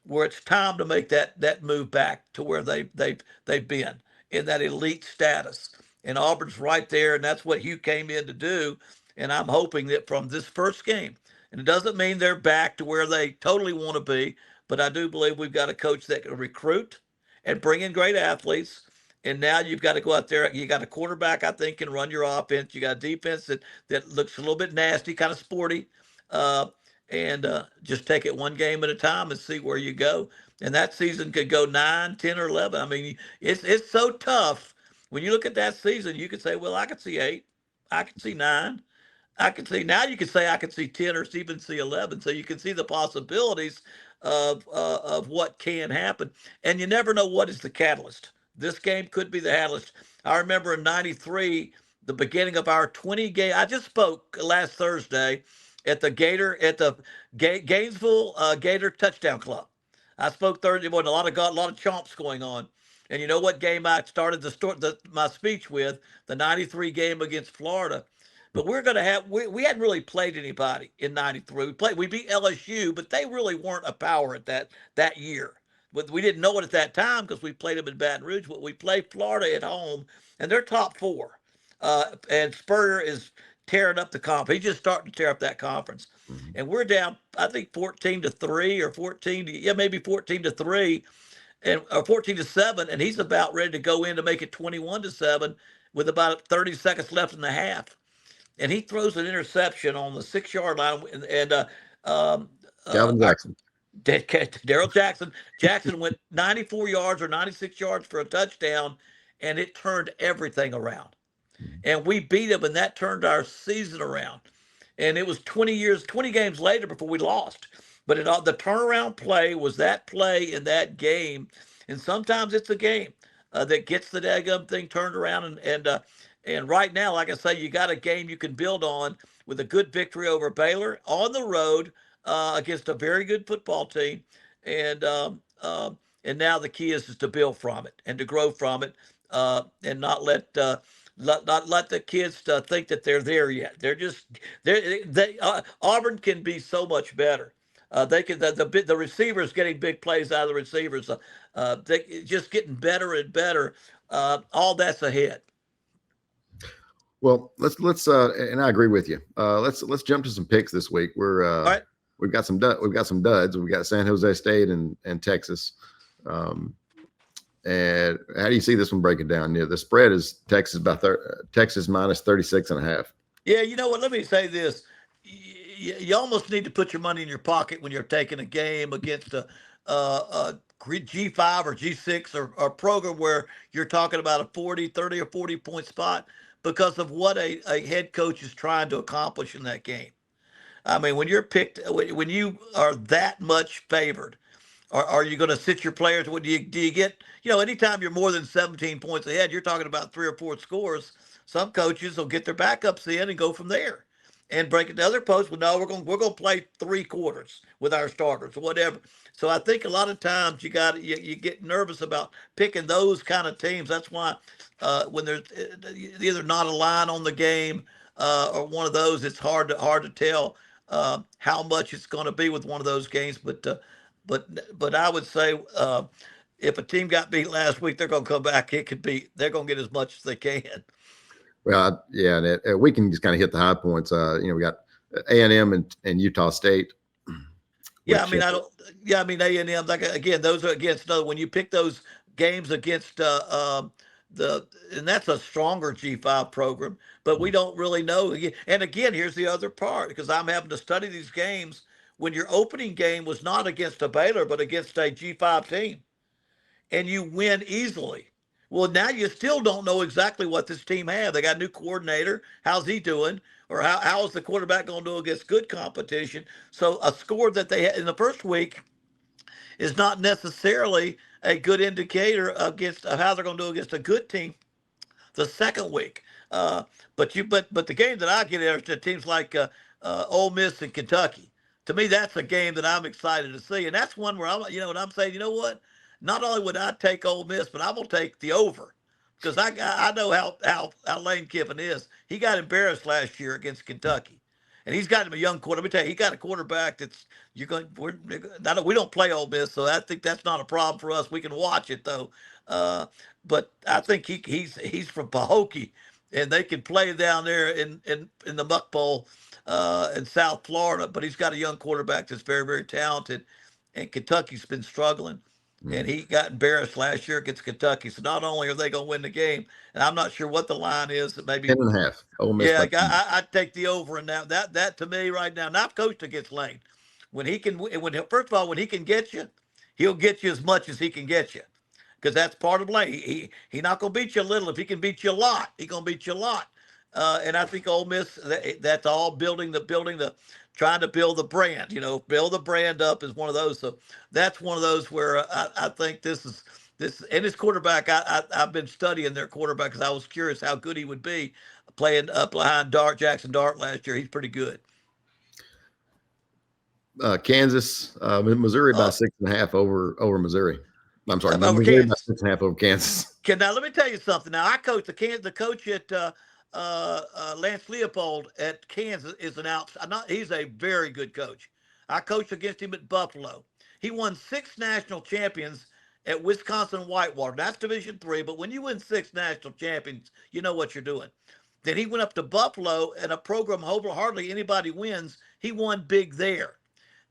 where it's time to make that move back to where they've been in that elite status. And Auburn's right there, and that's what Hugh came in to do. And I'm hoping that from this first game, and it doesn't mean they're back to where they totally want to be, but I do believe we've got a coach that can recruit and bring in great athletes. And now you've got to go out there. You got a quarterback, I think, can run your offense. You got a defense that looks a little bit nasty, kind of sporty. And just take it one game at a time and see where you go. And that season could go 9, 10, or 11. I mean, it's so tough. When you look at that season, you could say, well, I could see 8. I could see 9. I could see, now you could say I could see 10 or even see 11. So you can see the possibilities. of what can happen. And you never know what is the catalyst. This game could be the catalyst. I remember in '93, the beginning of our 20 game. I just spoke last Thursday at the Gainesville Gator Touchdown Club. I spoke Thursday morning. A lot of chomps going on. And you know what game I started my speech with? The '93 game against Florida. But we're going to have we hadn't really played anybody in '93. We beat LSU, but they really weren't a power at that year. But we didn't know it at that time because we played them in Baton Rouge. But we played Florida at home, and they're top four. And Spurrier is tearing up the conference. He's just starting to tear up that conference. Mhm. And we're down, I think 14-3 or 14-3 and or 14-7, and he's about ready to go in to make it 21-7 with about 30 seconds left in the half. And he throws an interception on the 6-yard line, and Calvin Jackson. Daryl Jackson. Jackson went 94 yards or 96 yards for a touchdown, and it turned everything around. And we beat him, and that turned our season around. And it was 20 games later before we lost. But the turnaround play was that play in that game. And sometimes it's a game that gets the daggum thing turned around. And right now, like I say, you got a game you can build on with a good victory over Baylor on the road against a very good football team. And now the key is to build from it and to grow from it, and not let the kids think that they're there yet. Auburn can be so much better. They can the receivers getting big plays out of the receivers. They just getting better and better. All that's ahead. Well, let's and I agree with you. Let's jump to some picks this week. All right. We've got some duds. We've got San Jose State and Texas. And how do you see this one breaking down? The spread is Texas Texas minus 36.5. Yeah, you know what? Let me say this. You almost need to put your money in your pocket when you're taking a game against a G5 or G6 or a program where you're talking about a 30 or 40 point spot because of what a head coach is trying to accomplish in that game. I mean, when when you are that much favored, are you going to sit your players? Do you get, anytime you're more than 17 points ahead, you're talking about 3 or 4 scores. Some coaches will get their backups in and go from there and break it to other posts. Well, no, we're going to play 3 quarters with our starters or whatever. So I think a lot of times you get nervous about picking those kind of teams. That's why when there's either not a line on the game or one of those, it's hard to tell how much it's going to be with one of those games. But I would say if a team got beat last week, they're going to come back. They're going to get as much as they can. Well, yeah, and we can just kind of hit the high points. We got A&M and Utah State. Yeah, I mean, A&M. Like again, those are against when you pick those games against and that's a stronger G5 program. But we don't really know. And again, here's the other part because I'm having to study these games. When your opening game was not against a Baylor, but against a G5 team, and you win easily. Well, now you still don't know exactly what this team have. They got a new coordinator. How's he doing? Or how is the quarterback going to do against good competition? So a score that they had in the first week is not necessarily a good indicator of how they're going to do against a good team the second week. But the game that I get are to teams like Ole Miss and Kentucky. To me, that's a game that I'm excited to see. And that's one where I'm saying, you know what? Not only would I take Ole Miss, but I will take the over because I know how Lane Kiffin is. He got embarrassed last year against Kentucky, and he's got him a young quarterback. Let me tell you, he got a quarterback that's we don't play Ole Miss, so I think that's not a problem for us. We can watch it though, but I think he's from Pahokee, and they can play down there in the Muck Bowl in South Florida. But he's got a young quarterback that's very, very talented, and Kentucky's been struggling. And he got embarrassed last year against Kentucky. So not only are they going to win the game, and I'm not sure what the line is, maybe 10.5. Ole Miss. Yeah, I'd take the over in that. That to me right now. Now I've coached against Lane. When he can get you, he'll get you as much as he can get you, because that's part of Lane. He not going to beat you a little. If he can beat you a lot, he's going to beat you a lot. And I think Ole Miss, that's all trying to build the brand. Build the brand up is one of those. So that's one of those where I think this and his quarterback. I've been studying their quarterback because I was curious how good he would be playing up behind Jackson Dart last year. He's pretty good. Kansas, Missouri by 6.5 over Missouri. I'm sorry, over Missouri Kansas. by 6.5 over Kansas. Okay, now let me tell you something. Now I coach the coach at Lance Leopold at Kansas is he's a very good coach. I coached against him at Buffalo. He won 6 national champions at Wisconsin Whitewater. That's Division III, but when you win 6 national champions, you know what you're doing. Then he went up to Buffalo, and a program hardly anybody wins. He won big there.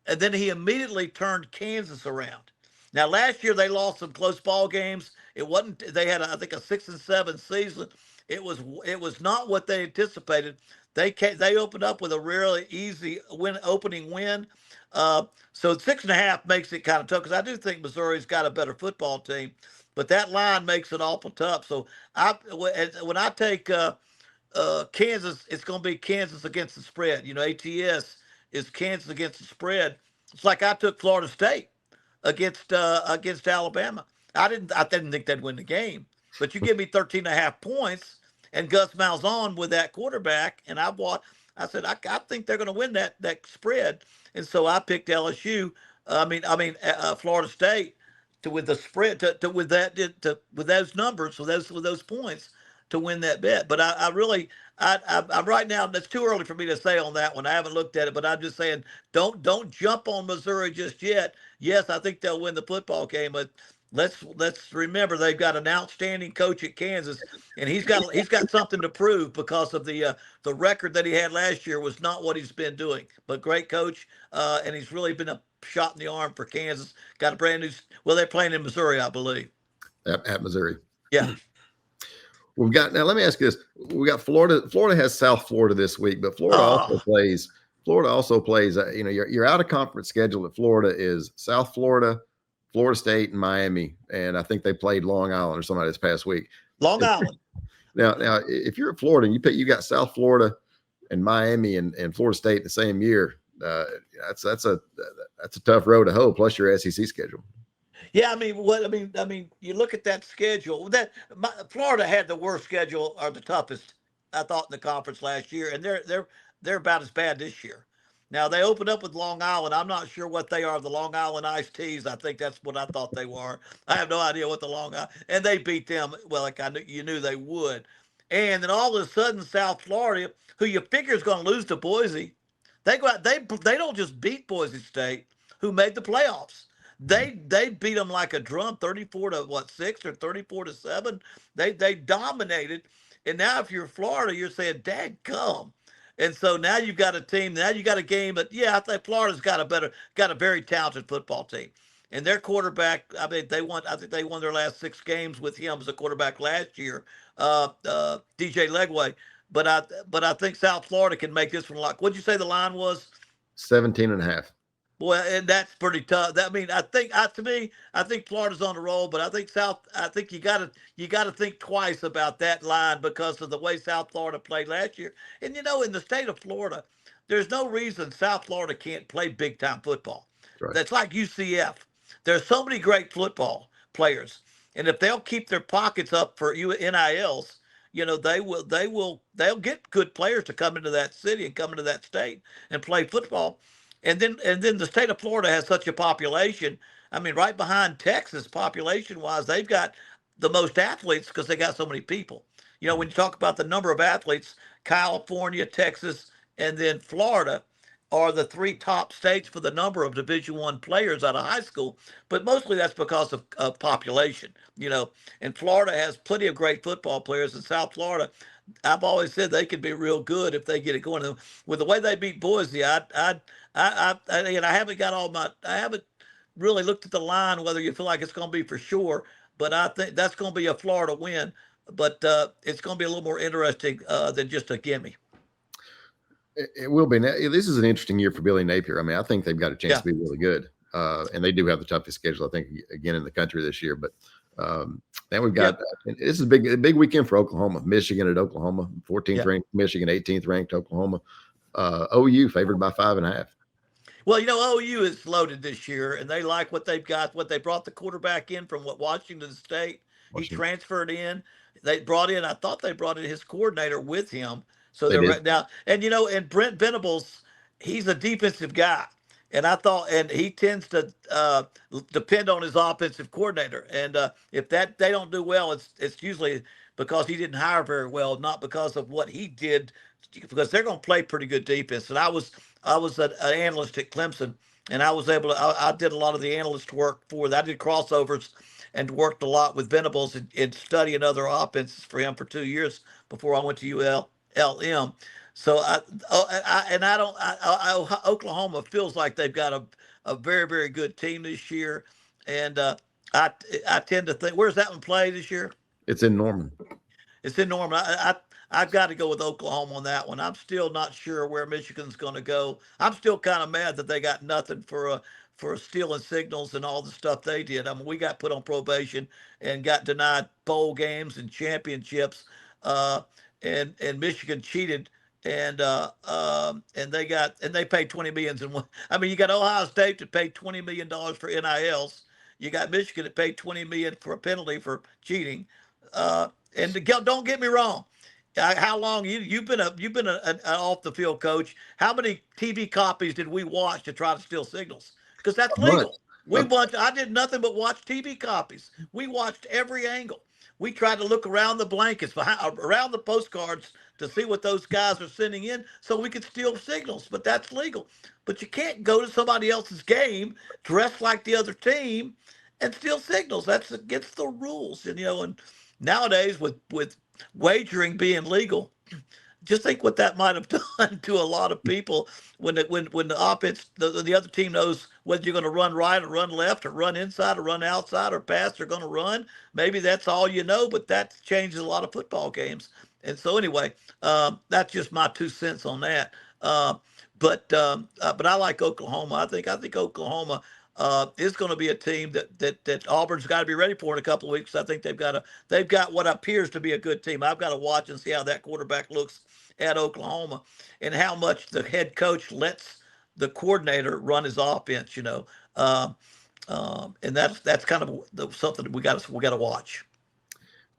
And then he immediately turned Kansas around. Now, last year they lost some close ball games. They had, I think, a 6-7 season. It was not what they anticipated. They opened up with a really easy opening win. So 6.5 makes it kind of tough because I do think Missouri's got a better football team, but that line makes it awful tough. So when I take Kansas, it's going to be Kansas against the spread. ATS is Kansas against the spread. It's like I took Florida State against Alabama. I didn't think they'd win the game, but you give me 13.5 points and Gus Malzahn with that quarterback, and I said I think they're going to win that spread, and so I picked LSU. Florida State with the spread with those numbers, with those points to win that bet. But I'm right now. It's too early for me to say on that one. I haven't looked at it, but I'm just saying don't jump on Missouri just yet. Yes, I think they'll win the football game, but let's remember they've got an outstanding coach at Kansas, and he's got something to prove because of the record that he had last year was not what he's been doing. But great coach, and he's really been a shot in the arm for Kansas. Got a brand new. Well, they're playing in Missouri, I believe. At Missouri. Yeah. Now let me ask you this. We got Florida. Florida has South Florida this week, but Florida also plays, your out of conference schedule at Florida is South Florida, Florida State, and Miami. And I think they played Long Island or somebody this past week. Long Island. Now, if you're at Florida and you got South Florida and Miami and Florida State the same year, that's a tough road to hoe, plus your SEC schedule. Yeah, you look at that schedule. Florida had the worst schedule, or the toughest, I thought, in the conference last year, and they're about as bad this year. Now they opened up with Long Island. I'm not sure what they are. The Long Island Iced Teas. I think that's what I thought they were. I have no idea what the Long Island, and they beat them. Well, like you knew they would. And then all of a sudden, South Florida, who you figure is going to lose to Boise, they go out. They don't just beat Boise State, who made the playoffs. They beat them like a drum, 34-6 or 34-7. They dominated. And now if you're Florida, you're saying, dadgum. And so now you've got a team. Now you got a game. But yeah, I think Florida's got a very talented football team. And their quarterback, I think they won their last 6 games with him as a quarterback last year, DJ Legway. But I think South Florida can make this one like, what'd you say the line was? 17.5. Boy, and that's pretty tough. I think Florida's on the roll, but I think you got to think twice about that line because of the way South Florida played last year. And in the state of Florida, there's no reason South Florida can't play big time football. Right. That's like UCF. There's so many great football players, and if they'll keep their pockets up for NILs, they'll get good players to come into that city and come into that state and play football. And then the state of Florida has such a population. I mean, right behind Texas, population-wise, they've got the most athletes because they got so many people. When you talk about the number of athletes, California, Texas, and then Florida are the 3 top states for the number of Division I players out of high school. But mostly that's because of population, And Florida has plenty of great football players. In South Florida, I've always said they could be real good if they get it going. With the way they beat Boise, I haven't really looked at the line, whether you feel like it's going to be for sure, but I think that's going to be a Florida win. But it's going to be a little more interesting than just a gimme. It will be. This is an interesting year for Billy Napier. I think they've got a chance to be really good. And they do have the toughest schedule, I think, again, in the country this year. But then we've got And this is a big weekend for Oklahoma. Michigan at Oklahoma, 14th Yeah. ranked Michigan, 18th ranked Oklahoma. OU favored by 5.5. Well, OU is loaded this year, and they like what they've got. What they brought the quarterback in from Washington State. He transferred in. They brought in. I thought they brought in his coordinator with him. So they're right now. And and Brent Venables, he's a defensive guy, and I thought, and he tends to depend on his offensive coordinator. And if they don't do well, it's usually because he didn't hire very well, not because of what he did, because they're going to play pretty good defense. And I was an analyst at Clemson, and I was able to. I did a lot of the analyst work for that. I did crossovers and worked a lot with Venables and studying other offenses for him for 2 years before I went to ULM. So Oklahoma feels like they've got a very, very good team this year, and I tend to think, where's that one play this year? It's in Norman. It's in Norman. I've got to go with Oklahoma on that one. I'm still not sure where Michigan's going to go. I'm still kind of mad that they got nothing for stealing signals and all the stuff they did. I mean, we got put on probation and got denied bowl games and championships, and Michigan cheated, and they paid $20 million. I mean, you got Ohio State that paid $20 million for NILs. You got Michigan that paid $20 million for a penalty for cheating. And don't get me wrong. How long you've been an off the field coach? How many TV copies did we watch to try to steal signals? Because that's legal. I did nothing but watch TV copies. We watched every angle. We tried to look around the blankets, around the postcards to see what those guys are sending in so we could steal signals. But that's legal. But you can't go to somebody else's game, dress like the other team, and steal signals. That's against the rules. And nowadays with wagering being legal, just think what that might have done to a lot of people when the offense, the other team knows whether you're going to run right or run left or run inside or run outside or pass, they're going to run. Maybe that's all but that changes a lot of football games. And so anyway, that's just my 2 cents on that. But I like Oklahoma. I think Oklahoma is going to be a team that Auburn's got to be ready for in a couple of weeks. I think they've got what appears to be a good team. I've got to watch and see how that quarterback looks at Oklahoma and how much the head coach lets the coordinator run his offense. And that's kind of something that we got to watch.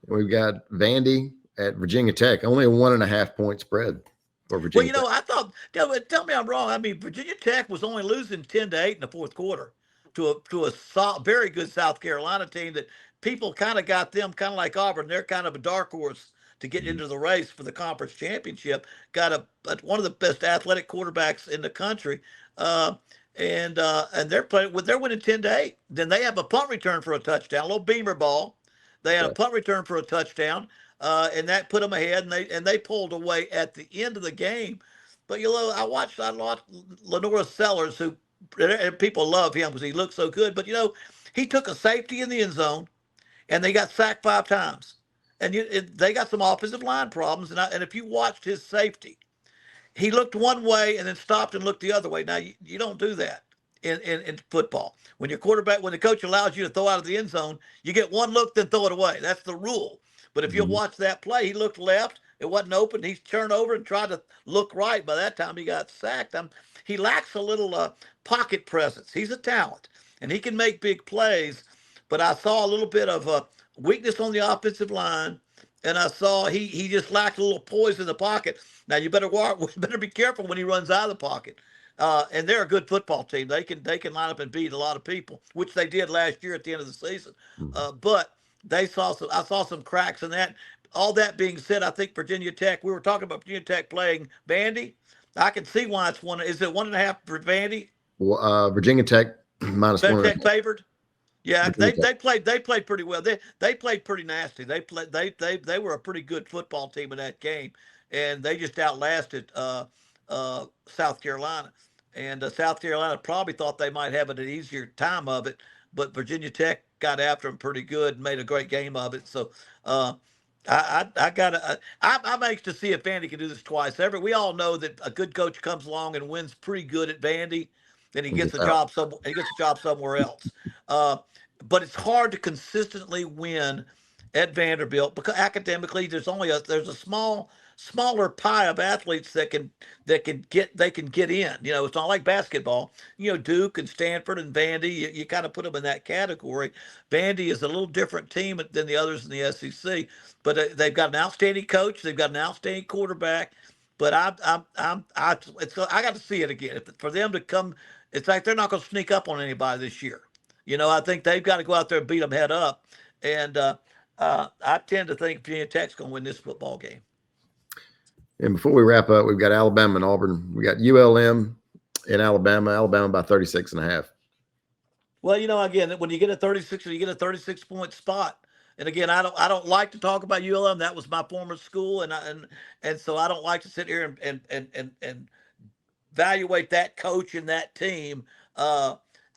We've got Vandy at Virginia Tech, only a 1.5 point spread for Virginia. Well, I thought, tell me I'm wrong. I mean, Virginia Tech was only losing 10-8 in the fourth quarter to a very good South Carolina team that people kind of got them kind of like Auburn. They're kind of a dark horse to get into the race for the conference championship. Got one of the best athletic quarterbacks in the country, and they're winning 10-8. Then they have a punt return for a touchdown, a little beamer ball. They had a punt return for a touchdown, and that put them ahead, and they pulled away at the end of the game. But I watched Lenora Sellers, who and people love him because he looks so good. But he took a safety in the end zone, and they got sacked 5 times. And they got some offensive line problems. And if you watched his safety, he looked one way and then stopped and looked the other way. Now, you don't do that in football. When your quarterback, when the coach allows you to throw out of the end zone, you get one look, then throw it away. That's the rule. But if you watch that play, he looked left. It wasn't open. He turned over and tried to look right. By that time, he got sacked. He lacks a little pocket presence. He's a talent, and he can make big plays. But I saw a little bit of weakness on the offensive line, and I saw he just lacked a little poise in the pocket. Now you better be careful when he runs out of the pocket. And they're a good football team. They can line up and beat a lot of people, which they did last year at the end of the season. But I saw some cracks in that. All that being said, I think Virginia Tech. We were talking about Virginia Tech playing Vandy. I can see why it's one. Is it 1.5 for Vandy? Well, Virginia Tech minus Virginia 1. Tech favored. Yeah, they played pretty well. They played pretty nasty. They were a pretty good football team in that game, and they just outlasted South Carolina. And South Carolina probably thought they might have an easier time of it, but Virginia Tech got after them pretty good and made a great game of it. So I'm anxious to see if Vandy can do this twice. We all know that a good coach comes along and wins pretty good at Vandy, then he gets a job somewhere else. But it's hard to consistently win at Vanderbilt, because academically there's a smaller pie of athletes that can get in. It's not like basketball. Duke and Stanford and Vandy, you kind of put them in that category. Vandy is a little different team than the others in the SEC, but they've got an outstanding coach, they've got an outstanding quarterback. But I got to see it again. For them to come, it's like they're not going to sneak up on anybody this year. I think they've got to go out there and beat them head up. And I tend to think Virginia Tech's going to win this football game. And before we wrap up, we've got Alabama and Auburn. We got ULM in Alabama by 36.5. Well, again, when you get a 36, you get a 36-point spot. And again, I don't like to talk about ULM. That was my former school, and so I don't like to sit here and evaluate that coach and that team.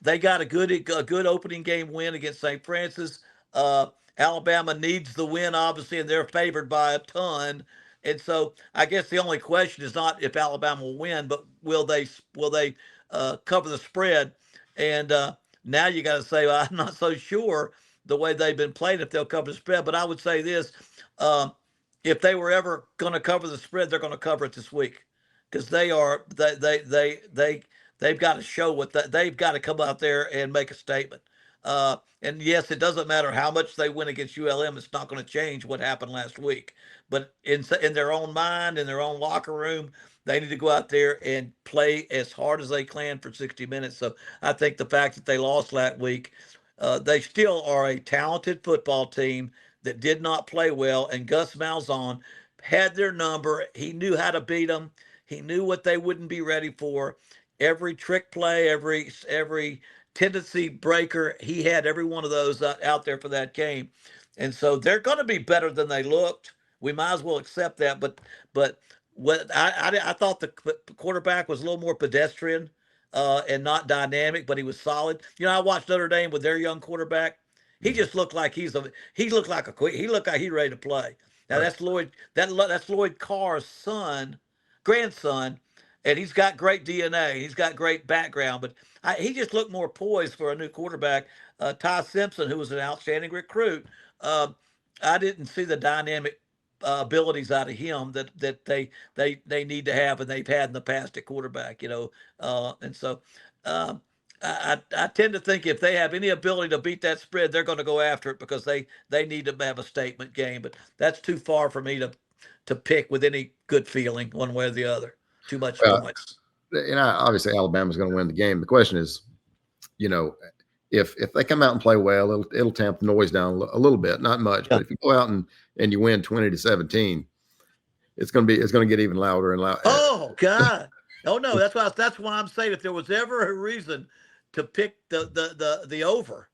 They got a good opening game win against St. Francis. Alabama needs the win, obviously, and they're favored by a ton. And so I guess the only question is not if Alabama will win, but will they cover the spread? And now you got to say, well, I'm not so sure the way they've been played if they'll cover the spread. But I would say this: if they were ever going to cover the spread, they're going to cover it this week, because they've got to show they've got to come out there and make a statement. And yes, it doesn't matter how much they win against ULM. It's not going to change what happened last week. But in their own mind, in their own locker room, they need to go out there and play as hard as they can for 60 minutes. So I think the fact that they lost last week, they still are a talented football team that did not play well. And Gus Malzahn had their number. He knew how to beat them. He knew what they wouldn't be ready for. Every trick play, every tendency breaker, he had every one of those out there for that game. And so they're going to be better than they looked. We might as well accept that. But what I thought the quarterback was a little more pedestrian and not dynamic, but he was solid. I watched Notre Dame with their young quarterback. He just looked like he looked like he's ready to play. Now that's Lloyd Carr's grandson, and he's got great DNA. He's got great background, but he just looked more poised for a new quarterback. Ty Simpson, who was an outstanding recruit, I didn't see the dynamic abilities out of him that they need to have, and they've had in the past at quarterback. And so I tend to think if they have any ability to beat that spread, they're going to go after it, because they need to have a statement game. But that's too far for me to pick with any good feeling one way or the other. Too much points. And obviously Alabama's going to win the game. The question is, if they come out and play well, it'll tamp the noise down a little bit, not much. Yeah. But if you go out and you win 20-17, it's going to get even louder and louder. Oh God! Oh no, that's why I'm saying if there was ever a reason to pick the over,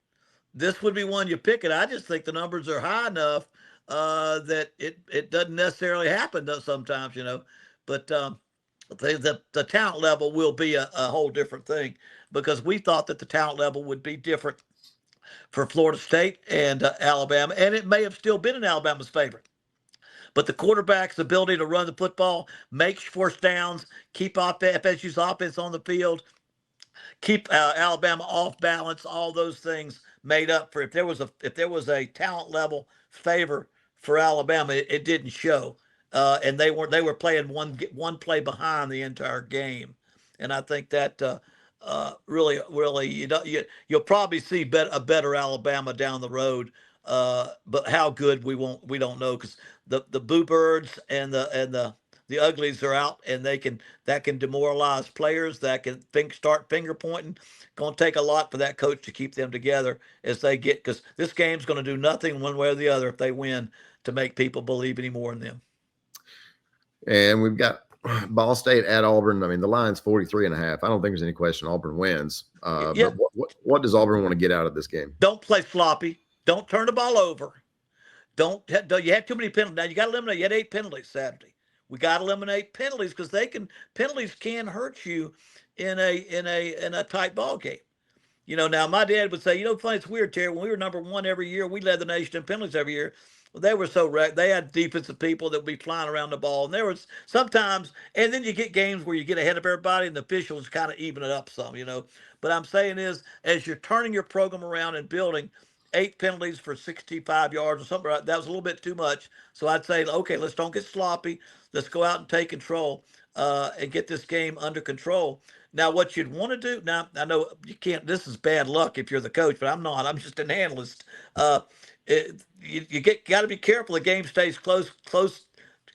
this would be one you pick it. I just think the numbers are high enough that it doesn't necessarily happen sometimes, but. The talent level will be a whole different thing, because we thought that the talent level would be different for Florida State and Alabama, and it may have still been in Alabama's favor. But the quarterback's ability to run the football, make first downs, keep FSU's offense on the field, keep Alabama off balance, all those things made up for if there was a talent level favor for Alabama, it didn't show. And they were playing one play behind the entire game, and I think that really you'll probably see a better Alabama down the road. But how good we don't know, because the Boo Birds and the Uglies are out, and that can demoralize players. That can start finger pointing. Going to take a lot for that coach to keep them together because this game's going to do nothing one way or the other if they win to make people believe any more in them. And we've got Ball State at Auburn. I mean, the line's 43.5. I don't think there's any question Auburn wins. Yeah. But what does Auburn want to get out of this game? Don't play sloppy. Don't turn the ball over. You had too many penalties. Now you got to eliminate. You had 8 penalties Saturday. We got to eliminate penalties, because penalties can hurt you in a tight ball game. Now my dad would say, funny, it's weird, Terry. When we were number 1 every year, we led the nation in penalties every year. They were so wrecked. They had defensive people that would be flying around the ball. And there was sometimes, and then you get games where you get ahead of everybody and the officials kind of even it up some, But I'm saying is, as you're turning your program around and building, 8 penalties for 65 yards or something. That was a little bit too much. So I'd say, okay, let's don't get sloppy. Let's go out and take control and get this game under control. Now, what you'd want to do, now I know you can't, this is bad luck if you're the coach, but I'm not. I'm just an analyst. You got to be careful. The game stays closer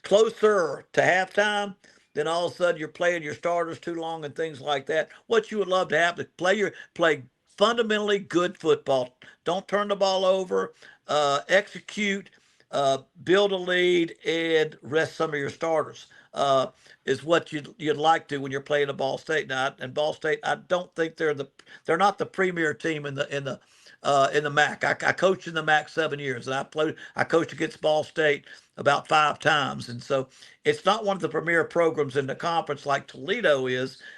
to halftime. Then all of a sudden you're playing your starters too long and things like that. What you would love to have to play fundamentally good football. Don't turn the ball over. Execute. Build a lead and rest some of your starters. Is what you'd like to when you're playing a Ball State. Now, and Ball State, I don't think they're not the premier team in the MAC. I coached in the MAC 7 years, and I coached against Ball State about 5 times, and so it's not one of the premier programs in the conference like Toledo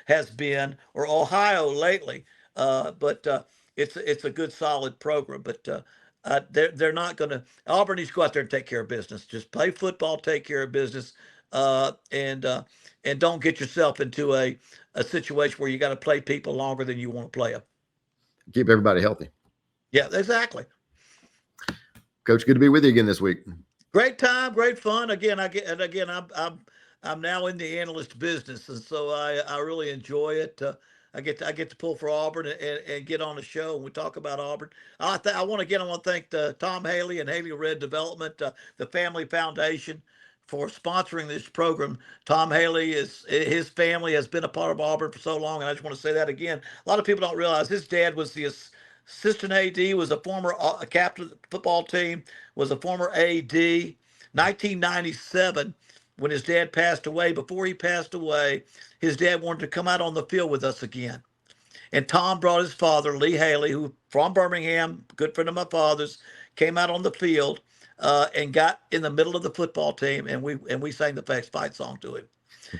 has been, or Ohio lately. But it's a good solid program. But they're not going to. Auburn needs to go out there and take care of business. Just play football, take care of business, and don't get yourself into a situation where you got to play people longer than you want to play them. Keep everybody healthy. Yeah, exactly. Coach, good to be with you again this week. Great time, great fun. Again, I'm now in the analyst business, and so I really enjoy it. I get to pull for Auburn and get on the show and we talk about Auburn. I want to thank Tom Haley and Haley Red Development, the Family Foundation, for sponsoring this program. Tom Haley his family has been a part of Auburn for so long, and I just want to say that again. A lot of people don't realize his dad was the assistant AD, was a former captain of the football team, was a former AD. 1997, when his dad passed away, before he passed away, his dad wanted to come out on the field with us again. And Tom brought his father, Lee Haley, who from Birmingham, good friend of my father's, came out on the field and got in the middle of the football team, and we sang the fight song to him.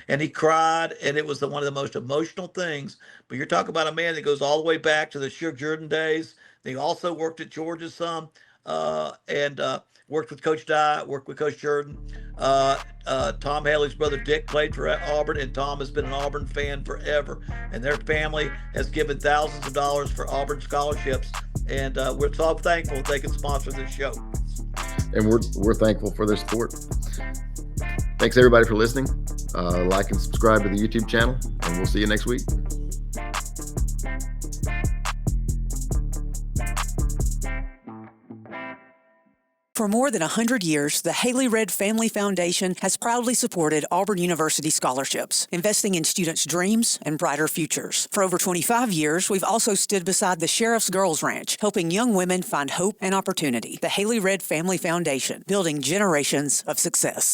And he cried, and it was one of the most emotional things. But you're talking about a man that goes all the way back to the Suge Jordan days. He also worked at Georgia some, and worked with Coach Dye, worked with Coach Jordan. Tom Haley's brother Dick played for Auburn, and Tom has been an Auburn fan forever. And their family has given thousands of dollars for Auburn scholarships. And we're so thankful they can sponsor this show. And we're thankful for their support. Thanks, everybody, for listening. Like and subscribe to the YouTube channel, and we'll see you next week. For more than 100 years, the Haley Red Family Foundation has proudly supported Auburn University scholarships, investing in students' dreams and brighter futures. For over 25 years, we've also stood beside the Sheriff's Girls Ranch, helping young women find hope and opportunity. The Haley Red Family Foundation, building generations of success.